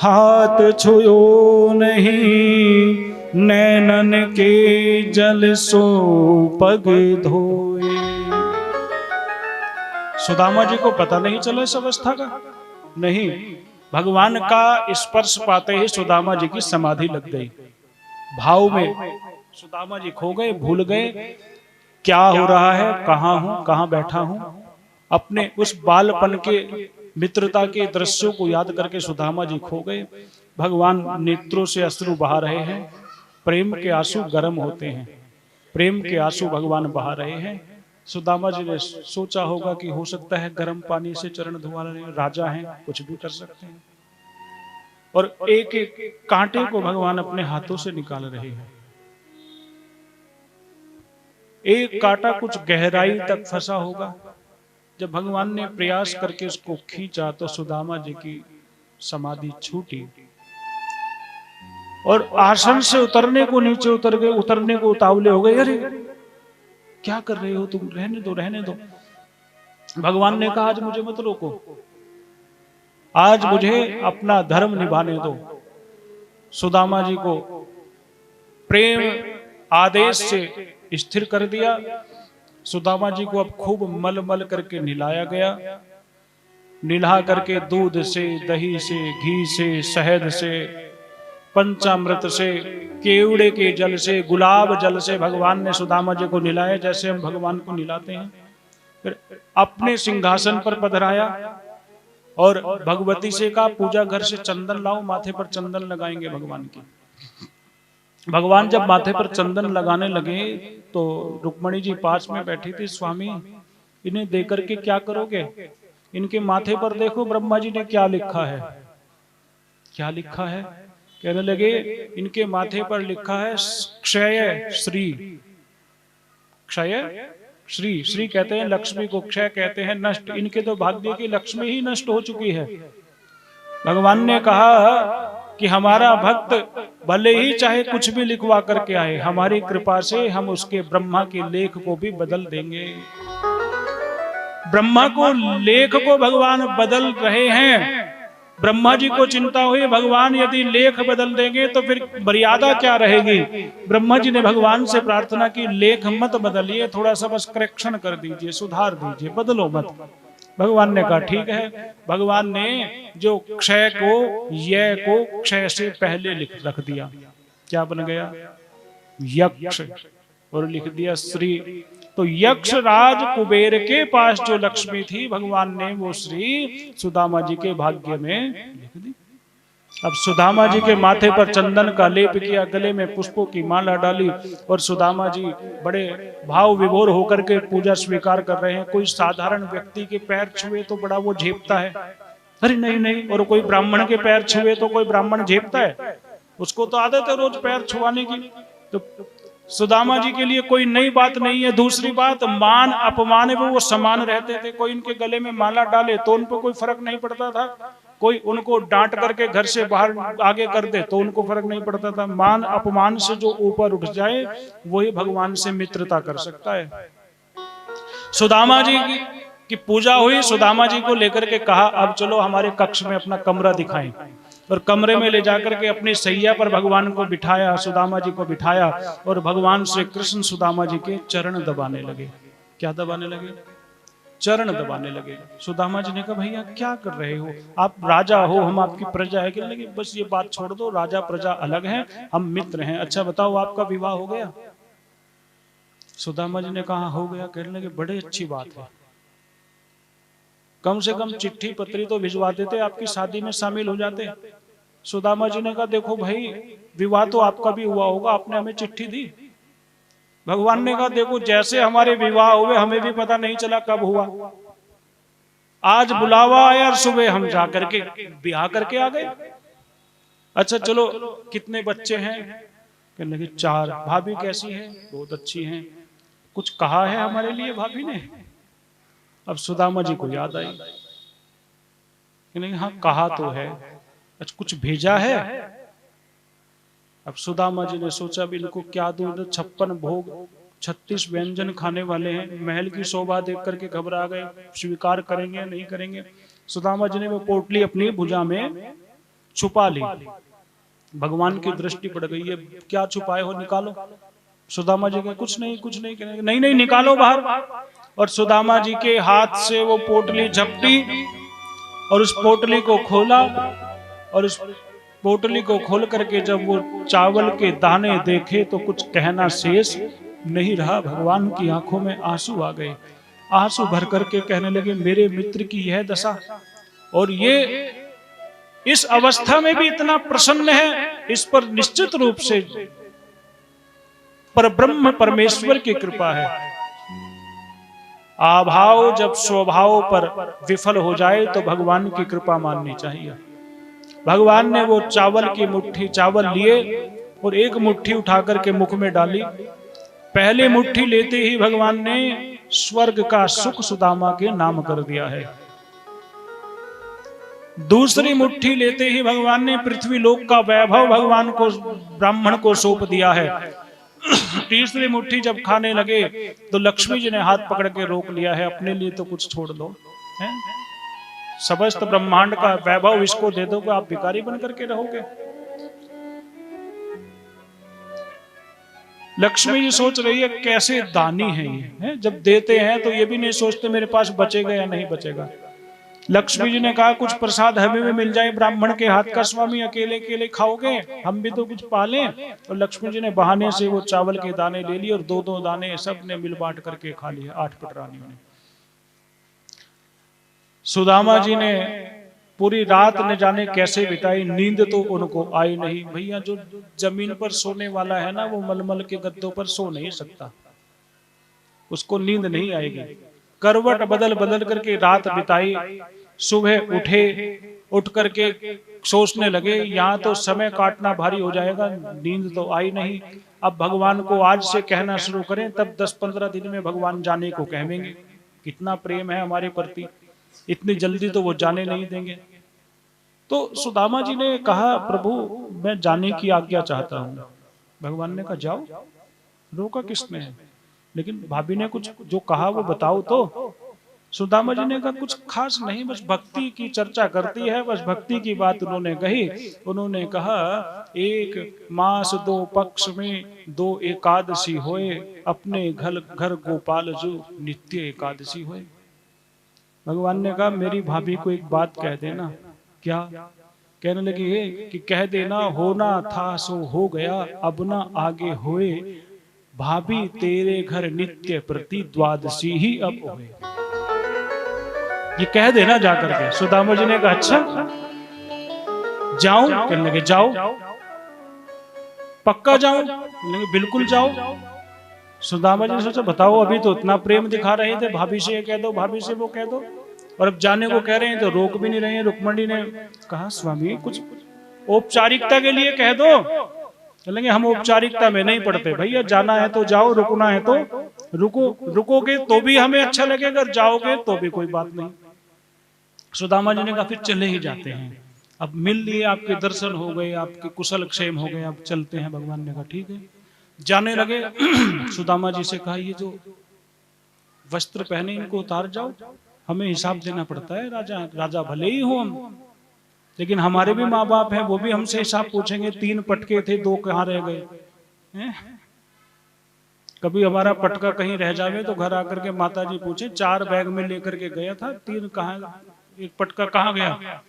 हाथ छुयो नहीं, नैनन के जल सो पग धोए। सुदामा जी को पता नहीं चला इस अवस्था का? नहीं, भगवान का स्पर्श पाते ही सुदामा जी की समाधि लग गई। भाव में सुदामा जी खो गए, भूल गए क्या हो रहा है, कहां हूं, कहां बैठा हूं। अपने उस बालपन के मित्रता के दृश्यों को याद करके सुदामा जी खो गए। भगवान नेत्रों से अश्रु बहा रहे हैं। प्रेम के आंसू गर्म होते हैं, प्रेम के आंसू भगवान बहा रहे हैं। सुदामा जी ने सोचा होगा कि हो सकता है गर्म पानी से चरण धुआ रहे हैं, राजा हैं, कुछ भी कर सकते हैं। और एक एक कांटे को भगवान अपने हाथों से निकाल रहे हैं। एक कांटा कुछ गहराई तक फंसा होगा। जब भगवान ने प्रयास करके उसको खींचा तो सुदामा जी की समाधि छूटी और आसन से उतरने को नीचे उतर गए, उतरने को उतावले हो गए। अरे क्या कर रहे हो तुम, रहने दो रहने दो। भगवान ने कहा आज मुझे मत रोको, आज मुझे अपना धर्म निभाने दो। सुदामा जी को प्रेम आदेश से स्थिर कर दिया। सुदामा जी को अब खूब मल मल करके नहलाया गया। नहला करके दूध से, दही से, घी से, शहद से, पंचामृत से, केवड़े के जल से, गुलाब जल से भगवान ने सुदामा जी को नहलाया, जैसे हम भगवान को नहलाते हैं। फिर अपने सिंहासन पर पधराया और भगवती से कहा पूजा घर से चंदन लाओ, माथे पर चंदन लगाएंगे भगवान की। भगवान जब माथे पर चंदन लगाने लगे तो रुक्मणी जी पास में बैठी थी। स्वामी इन्हें देकर के क्या करोगे? इनके माथे पर देखो ब्रह्मा जी ने क्या लिखा है। क्या लिखा है? कहने लगे इनके माथे पर लिखा है क्षय श्री। क्षय श्री, श्री कहते हैं लक्ष्मी को, क्षय कहते हैं नष्ट। इनके तो भाग्य की लक्ष्मी ही नष्ट हो चुकी है। भगवान ने कहा कि हमारा भक्त भले ही चाहे कुछ भी लिखवा करके आए, हमारी कृपा से हम उसके ब्रह्मा के लेख को भी बदल देंगे। ब्रह्मा को लेख को भगवान बदल रहे हैं। ब्रह्मा जी को चिंता हुई भगवान यदि लेख बदल देंगे तो फिर मर्यादा क्या रहेगी। ब्रह्मा जी ने भगवान से प्रार्थना की लेख मत बदलिए, थोड़ा सा बस करेक्शन कर दीजिए, सुधार दीजिए, बदलो मत। भगवान ने कहा ठीक है। भगवान ने जो क्षय को य को क्षय से पहले रख दिया। क्या बन गया? यक्ष, और लिख दिया श्री। तो यक्ष राज कुबेर के पास जो लक्ष्मी थी भगवान ने वो श्री सुदामा जी के भाग्य में लिख दी। अब सुदामा जी के माथे पर चंदन का लेप किया, गले में पुष्पों की माला डाली और सुदामा जी बड़े भाव विभोर होकर के पूजा स्वीकार कर रहे हैं। कोई साधारण व्यक्ति के पैर छुए तो बड़ा वो झेपता है, अरे नहीं नहीं, और कोई ब्राह्मण के पैर छुए तो कोई ब्राह्मण झेपता है, उसको तो आदत है रोज पैर छुआने की। तो सुदामा जी के लिए कोई नई बात नहीं है। दूसरी बात, मान अपमान में वो समान रहते थे। कोई इनके गले में माला डाले तो उन पर कोई फर्क नहीं पड़ता था, कोई उनको डांट करके घर से बाहर आगे कर दे तो उनको फर्क नहीं पड़ता था। मान अपमान से जो ऊपर उठ जाए वही भगवान से मित्रता कर सकता है। सुदामा जी की पूजा हुई, सुदामा जी को लेकर के कहा अब चलो हमारे कक्ष में अपना कमरा दिखाएं, और कमरे में ले जाकर के अपनी सैया पर भगवान को बिठाया, सुदामा जी को बिठाया और भगवान श्री कृष्ण सुदामा जी के चरण दबाने लगे। क्या दबाने लगे? चरण दबाने लगे। सुदामा जी ने कहा भैया क्या कर रहे हो, आप राजा हो, हम आपकी प्रजा है। कहने लगे बस ये बात छोड़ दो, राजा प्रजा अलग है, हम मित्र हैं। अच्छा बताओ आपका विवाह हो गया? सुदामा जी ने कहा हो गया। कहने लगे बड़ी अच्छी बात है, कम से कम चिट्ठी पत्री तो भिजवा देते, आपकी शादी में शामिल हो जाते। सुदामा जी ने कहा देखो भाई विवाह तो आपका भी हुआ होगा, आपने हमें चिट्ठी दी। भगवान ने कहा देखो जैसे हमारे विवाह हुए हमें भी पता नहीं चला कब हुआ, आज बुलावा आया और सुबह हम जा करके ब्याह करके आ गए। अच्छा चलो कितने बच्चे हैं? कहने लगे 4। भाभी कैसी है? बहुत अच्छी हैं। कुछ कहा है हमारे लिए भाभी ने? अब सुदामा जी को याद आई, हाँ कहा तो है। अच्छा कुछ भेजा है? अब सुदामा जी ने सोचा भी इनको क्या दूं, 56 भोग 36 व्यंजन खाने वाले हैं, महल की शोभा देख करके घबरा गए, स्वीकार करेंगे नहीं करेंगे। सुदामा जी ने वो पोटली अपनी भुजा में छुपा ली। भगवान की दृष्टि पड़ गई है, क्या छुपाए हो, निकालो। सुदामा जी के कुछ नहीं, कुछ नहीं, कहने नहीं नहीं निकालो बाहर। और सुदामा जी के हाथ से वो पोटली झपटी और उस पोटली को खोला, और उस पोटली को खोल करके जब वो चावल के दाने देखे तो कुछ कहना शेष नहीं रहा। भगवान की आंखों में आंसू आ गए। आंसू भर करके कहने लगे, मेरे मित्र की यह दशा, और ये इस अवस्था में भी इतना प्रसन्न है, इस पर निश्चित रूप से परब्रह्म परमेश्वर की कृपा है। अभाव जब स्वभाव पर विफल हो जाए तो भगवान की कृपा माननी चाहिए। भगवान ने वो चावल की मुट्ठी चावल लिए और एक मुट्ठी उठा करके मुख में डाली। पहले मुट्ठी लेते ही भगवान ने स्वर्ग का सुख सुदामा के नाम कर दिया है। दूसरी मुट्ठी लेते ही भगवान ने पृथ्वी लोक का वैभव भगवान को ब्राह्मण को सौंप दिया है। तीसरी मुट्ठी जब खाने लगे तो लक्ष्मी जी ने हाथ पकड़ के रोक लिया है, अपने लिए तो कुछ छोड़ दो, है? समस्त ब्रह्मांड का वैभव इसको दे दो, आप भिखारी बन करके रहोगे। लक्ष्मी जी सोच रही है कैसे दानी है ये, है? जब देते हैं तो ये भी नहीं सोचते मेरे पास बचेगा या नहीं बचेगा। लक्ष्मी जी ने कहा कुछ प्रसाद हमें भी मिल जाए ब्राह्मण के हाथ का, स्वामी अकेले अकेले खाओगे, हम भी तो कुछ पालें। और लक्ष्मी जी ने बहाने से वो चावल के दाने ले लिए और दो दो दाने सब ने मिल बांट करके खा लिए, 8 पटरानियों ने। सुदामा जी ने पूरी रात न जाने कैसे बिताई, नींद तो उनको आई नहीं। भैया जो जमीन पर सोने वाला है ना, वो मलमल के गद्दों पर सो नहीं सकता, उसको नींद नहीं आएगी। करवट बदल बदल करके रात बिताई। सुबह उठे, उठ करके सोचने लगे यहाँ तो समय काटना भारी हो जाएगा, नींद तो आई नहीं। अब भगवान को आज से कहना शुरू करें, तब 10-15 दिन में भगवान जाने को कहेंगे। कितना प्रेम है हमारे प्रति, इतनी जल्दी तो वो जाने नहीं देंगे। तो सुदामा जी ने कहा प्रभु मैं जाने की आज्ञा चाहता हूँ। भगवान ने कहा जाओ, रोका किसने? लेकिन भाभी ने कुछ जो कहा वो बताओ तो। सुदामा जी ने कहा कुछ खास नहीं, बस भक्ति की चर्चा करती है, बस भक्ति की बात उन्होंने कही। उन्होंने कहा 1 मास 2 पक्ष में 2 एकादशी होए, अपने घर गोपाल जो नित्य एकादशी होए। भगवान ने कहा मेरी भाभी को एक बात कह देना। क्या? कहने लगी है कि कह देना होना था सो हो गया, अब ना आगे होए, भाभी तेरे घर नित्य प्रति द्वादशी ही अब होए। ये कह देना जाकर के। सुदामा जी ने कहा अच्छा जाऊं? कहने लगे जाओ। पक्का जाऊं? कहने लगे बिल्कुल जाओ। सुदामा जी ने सोचा बताओ अभी तो इतना प्रेम दिखा रहे थे, भाभी से ये कह दो, भाभी से वो कह दो, और अब जाने को कह रहे हैं तो रोक भी नहीं रहे हैं। रुक्मणी ने कहा स्वामी कुछ औपचारिकता के लिए कह दो। चलेंगे हम औपचारिकता में नहीं पड़ते भैया, जाना है तो जाओ, रुकना है तो रुको, रुकोगे तो भी हमें अच्छा लगेगा, अगर जाओगे तो भी कोई बात नहीं। सुदामा जी ने कहा फिर चले ही जाते हैं, अब मिल लिए, आपके दर्शन हो गए, आपके कुशल क्षेम हो गए, अब चलते हैं। भगवान ने कहा ठीक है। जाने लगे। सुदामा जी से कहा ये जो वस्त्र पहने इनको उतार जाओ, हमें हिसाब देना पड़ता है, राजा भले ही हो हम, लेकिन हमारे भी माँ बाप हैं, वो भी हमसे हिसाब पूछेंगे। 3 पटके थे, 2 कहाँ रह गए? कभी हमारा पटका कहीं रह जावे तो घर आकर के माता जी पूछे 4 बैग में लेकर के गया था, 3 कहाँ, 1 पटका कहाँ गया?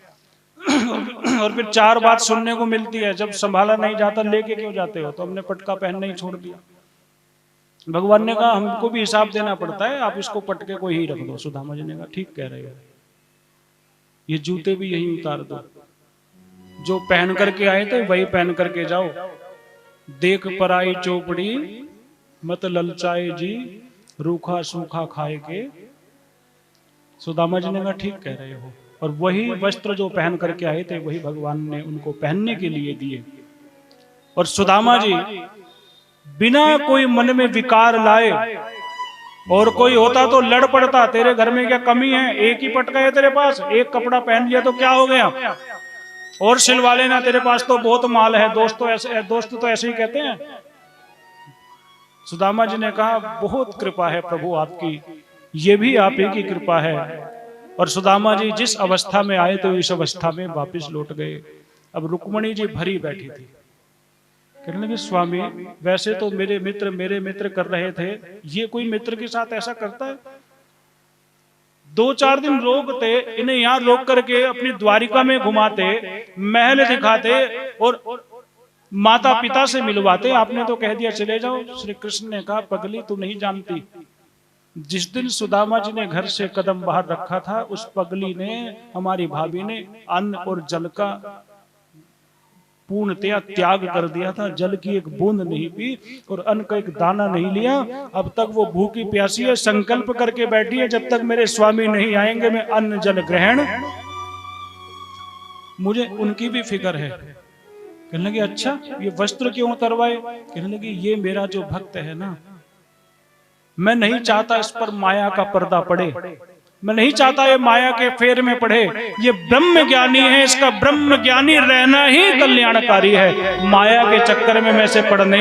और फिर 4 बात सुनने को मिलती है, जब संभाला नहीं जाता लेके क्यों जाते हो? तो हमने पटका पहनना ही छोड़ दिया। भगवान ने कहा हमको भी हिसाब देना पड़ता है, आप इसको पटके को ही रख दो। सुदामा जी ने कहा ठीक कह रहे हो, ये जूते भी यही उतार दो, जो पहन करके आए थे वही पहन करके जाओ। देख पराई चौपड़ी मत ललचाए जी, रूखा सूखा खाए के। सुदामा जी ने कहा ठीक कह रहे हो, और वही वस्त्र जो पहन करके आए थे वही भगवान ने उनको पहनने के लिए दिए। और सुदामा जी बिना कोई मन में विकार लाए, और कोई होता तो लड़ पड़ता, तेरे घर में क्या कमी है, एक ही पटका है तेरे पास, एक कपड़ा पहन लिया तो क्या हो गया, और सिलवा लेना, तेरे पास तो बहुत माल है। दोस्त तो ऐसे ही कहते हैं। सुदामा जी ने कहा बहुत कृपा है प्रभु आपकी, ये भी आप ही की कृपा है। और सुदामा जी जिस अवस्था में आए तो इस अवस्था में वापस लौट गए। अब रुक्मणी जी भरी बैठी थी। कहने लगे स्वामी वैसे तो मेरे मित्र कर रहे थे, ये कोई मित्र के साथ ऐसा करता है? 2-4 दिन रोकते, इन्हें यहाँ रोक करके अपनी द्वारिका में घुमाते, महल दिखाते और माता पिता से मिलवाते। आपने तो कह दिया चले जाओ। श्री कृष्ण ने कहा पगली तू नहीं जानती, जिस दिन सुदामा जी ने घर से कदम बाहर रखा था, उस पगली ने, हमारी भाभी ने अन्न और जल का पूर्णतया त्याग कर दिया था। जल की एक बूंद नहीं पी और अन्न का एक दाना नहीं लिया। अब तक वो भूखी प्यासी है, संकल्प करके बैठी है जब तक मेरे स्वामी नहीं आएंगे मैं अन्न जल ग्रहण। मुझे उनकी भी फिक्र है। कहने लगे अच्छा ये वस्त्र क्यों उतरवाए? कहने लगे ये मेरा जो भक्त है ना, मैं नहीं चाहता इस पर माया का पर्दा पड़े, मैं नहीं चाहता ये माया के फेर में पड़े। ये ब्रह्म ज्ञानी है, इसका ब्रह्म ज्ञानी रहना ही कल्याणकारी है। माया के चक्कर में मैं से पड़ने,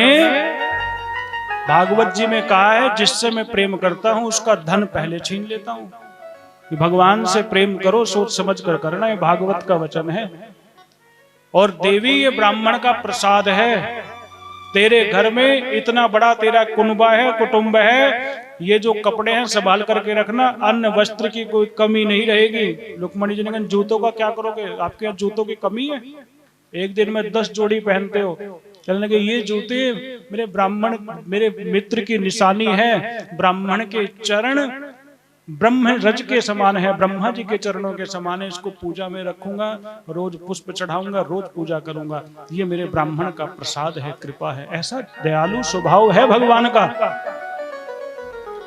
भागवत जी में कहा है जिससे मैं प्रेम करता हूं उसका धन पहले छीन लेता हूं। भगवान से प्रेम करो सोच समझ कर करना, ये भागवत का वचन है। और देवी ये ब्राह्मण का प्रसाद है। तेरे घर में इतना बड़ा तेरा कुनबा है, कुटुंब है, ये जो कपड़े हैं संभाल करके रखना, अन्न वस्त्र की कोई कमी नहीं रहेगी। रुक्मणी जी ने कहा जूतों का क्या करोगे? आपके यहाँ जूतों की कमी है? एक दिन में 10 जोड़ी पहनते हो। कहने लगे ये जूते मेरे ब्राह्मण, मेरे मित्र की निशानी है। ब्राह्मण के चरण ब्रह्म रज के समान है, ब्रह्मा जी के चरणों के समान है। इसको पूजा में रखूंगा, रोज पुष्प चढ़ाऊंगा, रोज पूजा करूंगा। ये मेरे ब्राह्मण का प्रसाद है, कृपा है। ऐसा दयालु स्वभाव है भगवान का।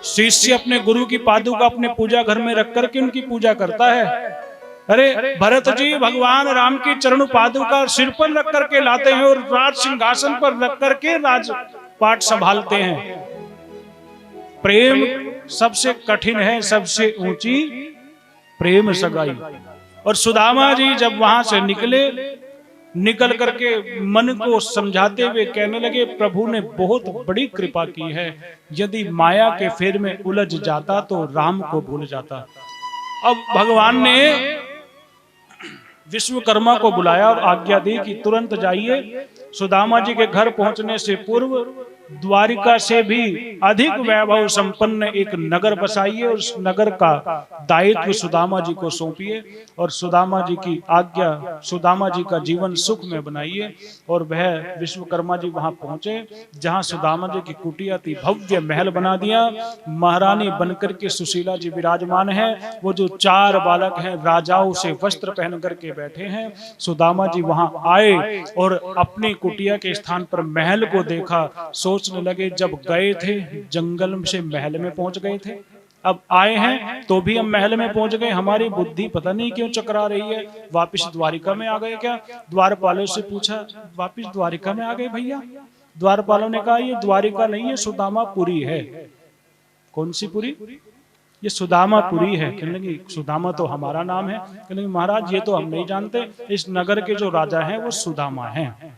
शिष्य अपने गुरु की पादुका अपने पूजा घर में रख करके उनकी पूजा करता है। अरे भरत जी भगवान राम की चरण पादुका सिर पर रख करके लाते हैं और राज सिंहासन पर रख करके राज पाठ संभालते हैं। प्रेम सबसे कठिन है, सबसे ऊंची प्रेम सगाई। और सुदामा जी जब वहां से निकल करके मन को समझाते हुए कहने लगे प्रभु ने बहुत बड़ी कृपा की है, यदि माया के फेर में उलझ जाता तो राम को भूल जाता। अब भगवान ने विश्वकर्मा को बुलाया और आज्ञा दी कि तुरंत जाइए, सुदामा जी के घर पहुंचने से पूर्व द्वारिका से भी अधिक वैभव संपन्न एक नगर बसाइए और उस नगर का दायित्व सुदामा जी को सौंपिए और सुदामा जी की आज्ञा, सुदामा जी का जीवन सुख में बनाइए। और वह विश्वकर्मा जी वहां पहुंचे जहां सुदामा जी की कुटिया थी, भव्य महल बना दिया। महारानी बनकर के सुशीला जी विराजमान है। वो जो 4 बालक हैं राजाओं से वस्त्र पहन करके बैठे हैं। सुदामा जी वहां आए और अपनी कुटिया के स्थान पर महल को देखा। सोचने लगे जब गए थे जंगल से महल में पहुंच गए थे, अब आए हैं तो भी हम महल में पहुंच गए, हमारी बुद्धि पता नहीं क्यों चकरा रही है। वापिस द्वारिका में आ गए क्या? द्वारपालों से पूछा वापिस द्वारिका में आ गए भैया? द्वारपालों ने कहा ये द्वारिका नहीं है, सुदामापुरी है। कौन सी पुरी? ये सुदामापुरी है। कहने लगे सुदामा तो हमारा नाम है। कहने लगे महाराज ये तो हम नहीं जानते, इस नगर के जो राजा हैं वो सुदामा हैं।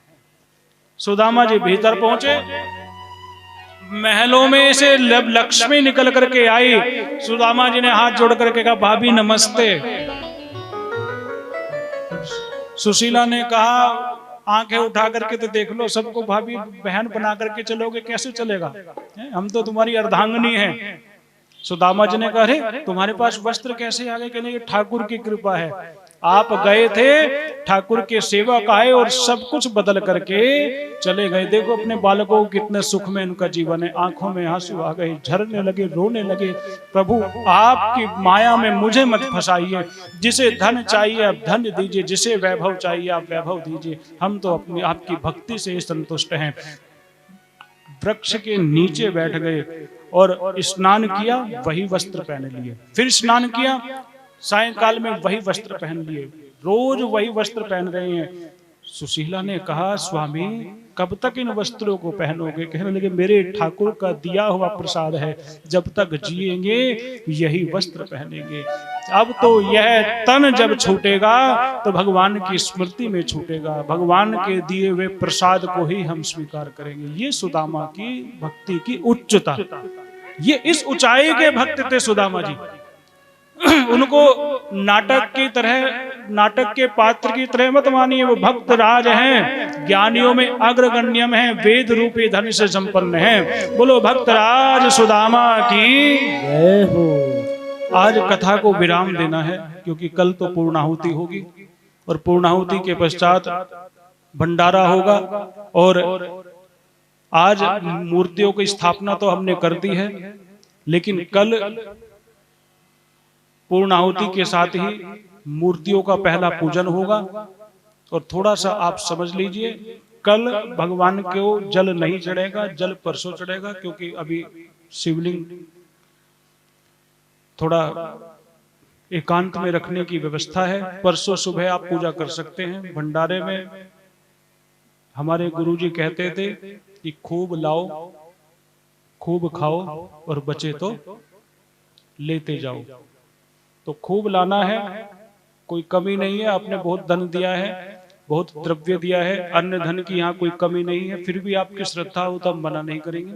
सुदामा जी भीतर पहुंचे, महलों में से लक्ष्मी निकल करके आई। सुदामा जी ने हाथ जोड़ करके कहा भाभी नमस्ते। सुशीला ने कहा आंखें उठा करके तो देख लो, सबको भाभी बहन बना करके चलोगे कैसे चलेगा? हम तो तुम्हारी अर्धांगिनी हैं। सुदामा जी ने कहा अरे तुम्हारे पास वस्त्र कैसे आ गए? कहने ये ठाकुर की कृपा है। आप गए थे, ठाकुर के सेवक आए और सब कुछ बदल करके चले गए। देखो अपने बालकों को कितने सुख में उनका जीवन है। आंखों में आंसू आ गए, झरने लगे, रोने लगे। प्रभु आपकी माया में मुझे मत फंसाइए। जिसे धन चाहिए आप धन दीजिए, जिसे वैभव चाहिए आप वैभव दीजिए। हम तो अपनी आपकी भक्ति से संतुष्ट हैं। वृक्ष के नीचे बैठ गए और स्नान किया, वही वस्त्र पहन लिए। फिर स्नान किया, सायंकाल में वही वस्त्र पहन लिए, रोज वही वस्त्र पहन रहे हैं। सुशीला ने कहा स्वामी कब तक इन वस्त्रों को पहनोगे? कहने लगे मेरे ठाकुर का दिया हुआ प्रसाद है, जब तक जिएंगे यही वस्त्र पहनेंगे। अब तो यह तन जब छूटेगा तो भगवान की स्मृति में छूटेगा, भगवान के दिए हुए प्रसाद को ही हम स्वीकार करेंगे। ये सुदामा की भक्ति की उच्चता, ये इस ऊंचाई के भक्त थे सुदामा जी। उनको नाटक की तरह, नाटक के पात्र की तरह मत मानिए। वो भक्त राज हैं, ज्ञानियों में अग्रगण्यम हैं, वेद रूपी धन से संपन्न हैं। बोलो भक्त राज सुदामा की जय हो। आज कथा को विराम देना है, क्योंकि कल तो पूर्णाहुति होगी और पूर्णाहुति के पश्चात भंडारा होगा। और आज मूर्तियों की स्थापना तो हमने कर दी है, लेकिन कल पूर्णाहुति के साथ ही मूर्तियों का पहला पूजन होगा। और थोड़ा सा आप समझ लीजिए, कल भगवान को जल नहीं चढ़ेगा, जल परसों चढ़ेगा, क्योंकि अभी शिवलिंग थोड़ा एकांत में रखने की व्यवस्था है। परसों सुबह आप पूजा कर सकते हैं। भंडारे में हमारे गुरुजी कहते थे कि खूब लाओ, खूब खाओ और बचे तो लेते जाओ। तो खूब लाना है, कोई कमी नहीं है। आपने बहुत धन दिया है, बहुत द्रव्य दिया है, अन्य धन की यहाँ कोई कमी नहीं है। फिर भी आपकी श्रद्धा हो तो हम मना नहीं करेंगे,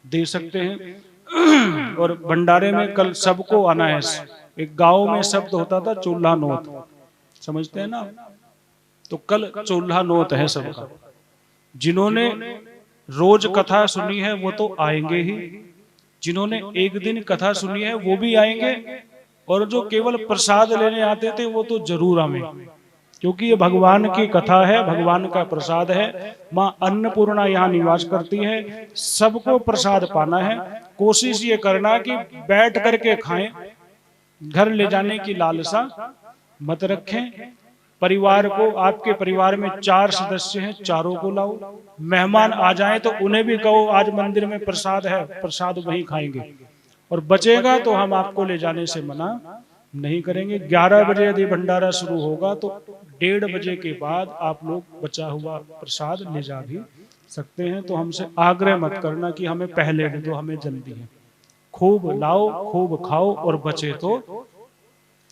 दे सकते हैं। और भंडारे में कल सबको आना है। एक गांव में शब्द होता था चूल्हा नोत, समझते हैं ना? तो कल चूल्हा नोत है सबका। जिन्होंने रोज कथा सुनी है वो तो आएंगे ही, जिन्होंने एक दिन कथा सुनी है वो भी आएंगे, और जो केवल प्रसाद लेने आते थे वो तो जरूर आवे, क्योंकि ये भगवान की कथा है, भगवान का प्रसाद है। माँ अन्नपूर्णा यहाँ निवास करती है, सबको प्रसाद पाना है। कोशिश ये करना कि बैठ करके खाएं, घर ले जाने की लालसा मत रखें। परिवार को, आपके परिवार में 4 सदस्य हैं, चारों को लाओ। मेहमान आ जाएं तो उन्हें भी कहो आज मंदिर में प्रसाद है, प्रसाद वहीं खाएंगे। और बचेगा तो हम आपको ले जाने से मना नहीं करेंगे। 11 बजे यदि भंडारा शुरू होगा तो 1:30 बजे के बाद आप लोग बचा हुआ प्रसाद ले जा भी सकते हैं। तो हमसे आग्रह मत करना कि हमें पहले दे दो, हमें जल्दी है। खूब लाओ, खूब खाओ और बचे तो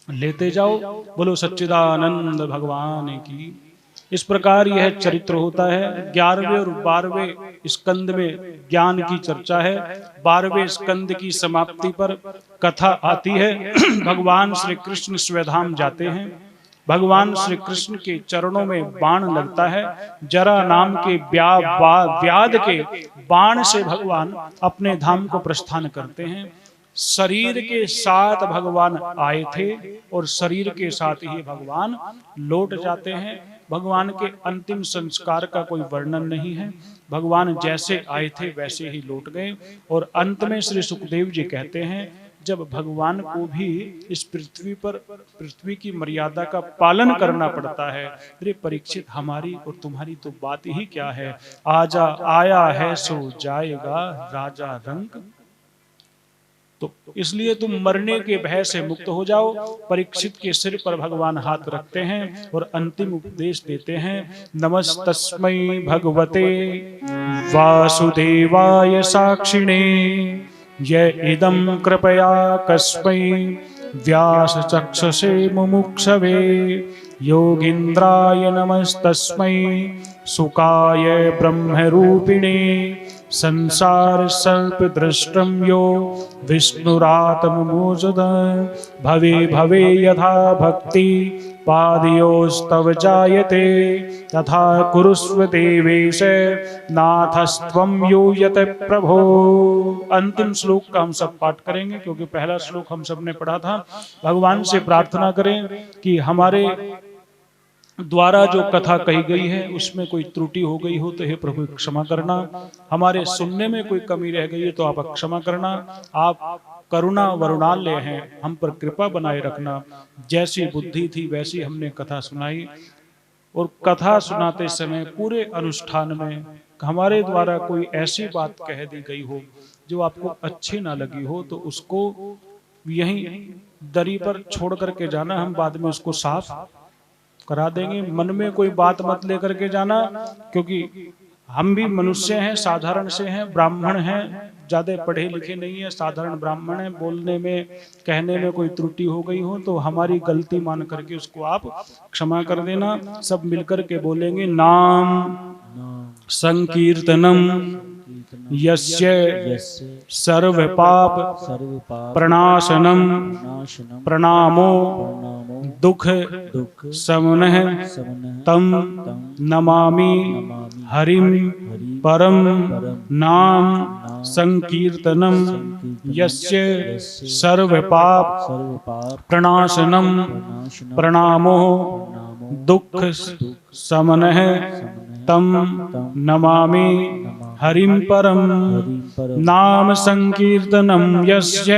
लेते जाओ। बोलो सच्चिदानंद भगवान की। इस प्रकार यह चरित्र होता है। 11वें और 12वें स्कंद में ज्ञान की चर्चा है। 12वें स्कंद की समाप्ति पर कथा आती है। भगवान श्री कृष्ण स्वधाम जाते हैं। भगवान श्री कृष्ण के चरणों में बाण लगता है। जरा नाम के व्याध के बाण से भगवान अपने धाम को प्रस्थान करते हैं। शरीर के साथ भगवान आए थे और शरीर के साथ ही भगवान लौट जाते हैं। भगवान के अंतिम संस्कार का कोई वर्णन नहीं है। भगवान जैसे आए थे वैसे ही लौट गए। और अंत में श्री सुखदेव जी कहते हैं, जब भगवान को भी इस पृथ्वी पर, पृथ्वी की मर्यादा का पालन करना पड़ता है, अरे परीक्षित, हमारी और तुम्हारी तो बात ही क्या है। आजा आया है सो जाएगा राजा रंग। तो इसलिए तुम मरने के भय से मुक्त हो जाओ। परीक्षित के सिर पर भगवान हाथ रखते हैं और अंतिम उपदेश देते हैं। नमस्तस्मै भगवते वासुदेवाय साक्षिणे य इदं कृपया कस्मै व्यास चक्षसे मुमुक्षवे योगीन्द्राय नमस्तस्मै सुकाय ब्रह्मरूपिणे संसार सल्प दृष्टम यो विष्णुरात्ममोजद भवे भवे यथा भक्ति पादयोस्तव जायते तथा कुरुस्व देवेश नाथस्त्वं यूयते प्रभो। अंतिम श्लोक का हम सब पाठ करेंगे, क्योंकि पहला श्लोक हम सब ने पढ़ा था। भगवान से प्रार्थना करें कि हमारे द्वारा जो कथा कही गई है उसमें कोई त्रुटि हो गई हो तो हे प्रभु क्षमा करना। हमारे सुनने में कोई कमी रह गई है तो आप क्षमा करना। आप करुणा वरुणालय हैं, हम पर कृपा बनाए रखना। जैसी बुद्धि थी वैसी हमने कथा सुनाई, और कथा सुनाते समय पूरे अनुष्ठान में हमारे द्वारा कोई ऐसी बात कह दी गई हो जो आपको अच्छी ना लगी हो तो उसको यहीं दरी पर छोड़ करके जाना। हम बाद में उसको साफ करा देंगे। मन में कोई बात मत लेकर के जाना, क्योंकि हम भी मनुष्य हैं, साधारण से हैं, ब्राह्मण हैं, ज्यादा पढ़े लिखे नहीं है, साधारण ब्राह्मण हैं। बोलने में कहने में कोई त्रुटि हो गई हो तो हमारी गलती मान करके उसको आप क्षमा कर देना। सब मिलकर के बोलेंगे नाम संकीर्तनम यस्य यस्य सर्वपाप सर्वपाप प्रणाशनम नाशनम प्रणामो प्रणामो दुख दुख समनः समनः तम नमामि हरिम परम नाम संकीर्तनम यस्य सर्वपाप सर्वपाप प्रणाशनम नाशनम प्रणामो दुख समनः तम नमामि हरिम परम नाम संकीर्तनम यस्य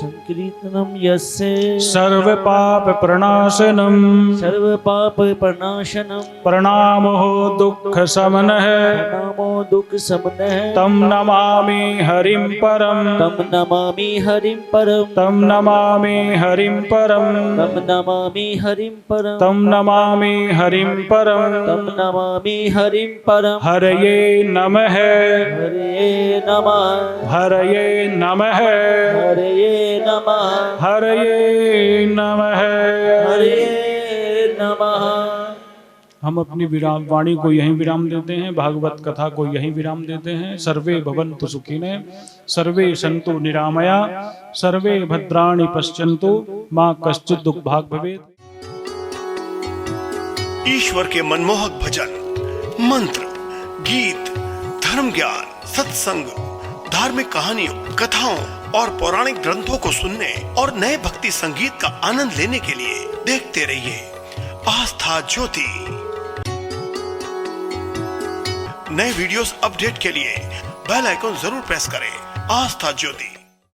संकीर्तनम यस्य सर्वपाप प्रणाशनम सर्वपाप प्रणाशनम प्रणामो दुख समनः प्रणामो दुख समनः तम नमामि हरिम परम तम नमामि हरिम परम तम नमामि हरिम परम तम नमामि हरिम परम तम नमामि हरिम परम तम नमामि हरिम परम हरये नमः हरे नमः हरये नमः हरे नमः हरये नमः। हरे नमः। हम अपनी विराम वाणी को यहीं विराम देते हैं, भागवत कथा को यहीं विराम देते हैं। सर्वे भवन्तु सुखिनः, सर्वे सन्तु निरामया, सर्वे भद्राणि पश्यन्तु, मां कश्चित् दुःखभाग् भवेत्। ईश्वर के मनमोहक भजन, मंत्र, गीत, धर्म ज्ञान, सत्संग, धार्मिक कहानियों, कथाओं और पौराणिक ग्रंथों को सुनने और नए भक्ति संगीत का आनंद लेने के लिए देखते रहिए आस्था ज्योति। नए वीडियोस अपडेट के लिए बेल आइकन जरूर प्रेस करें। आस्था ज्योति।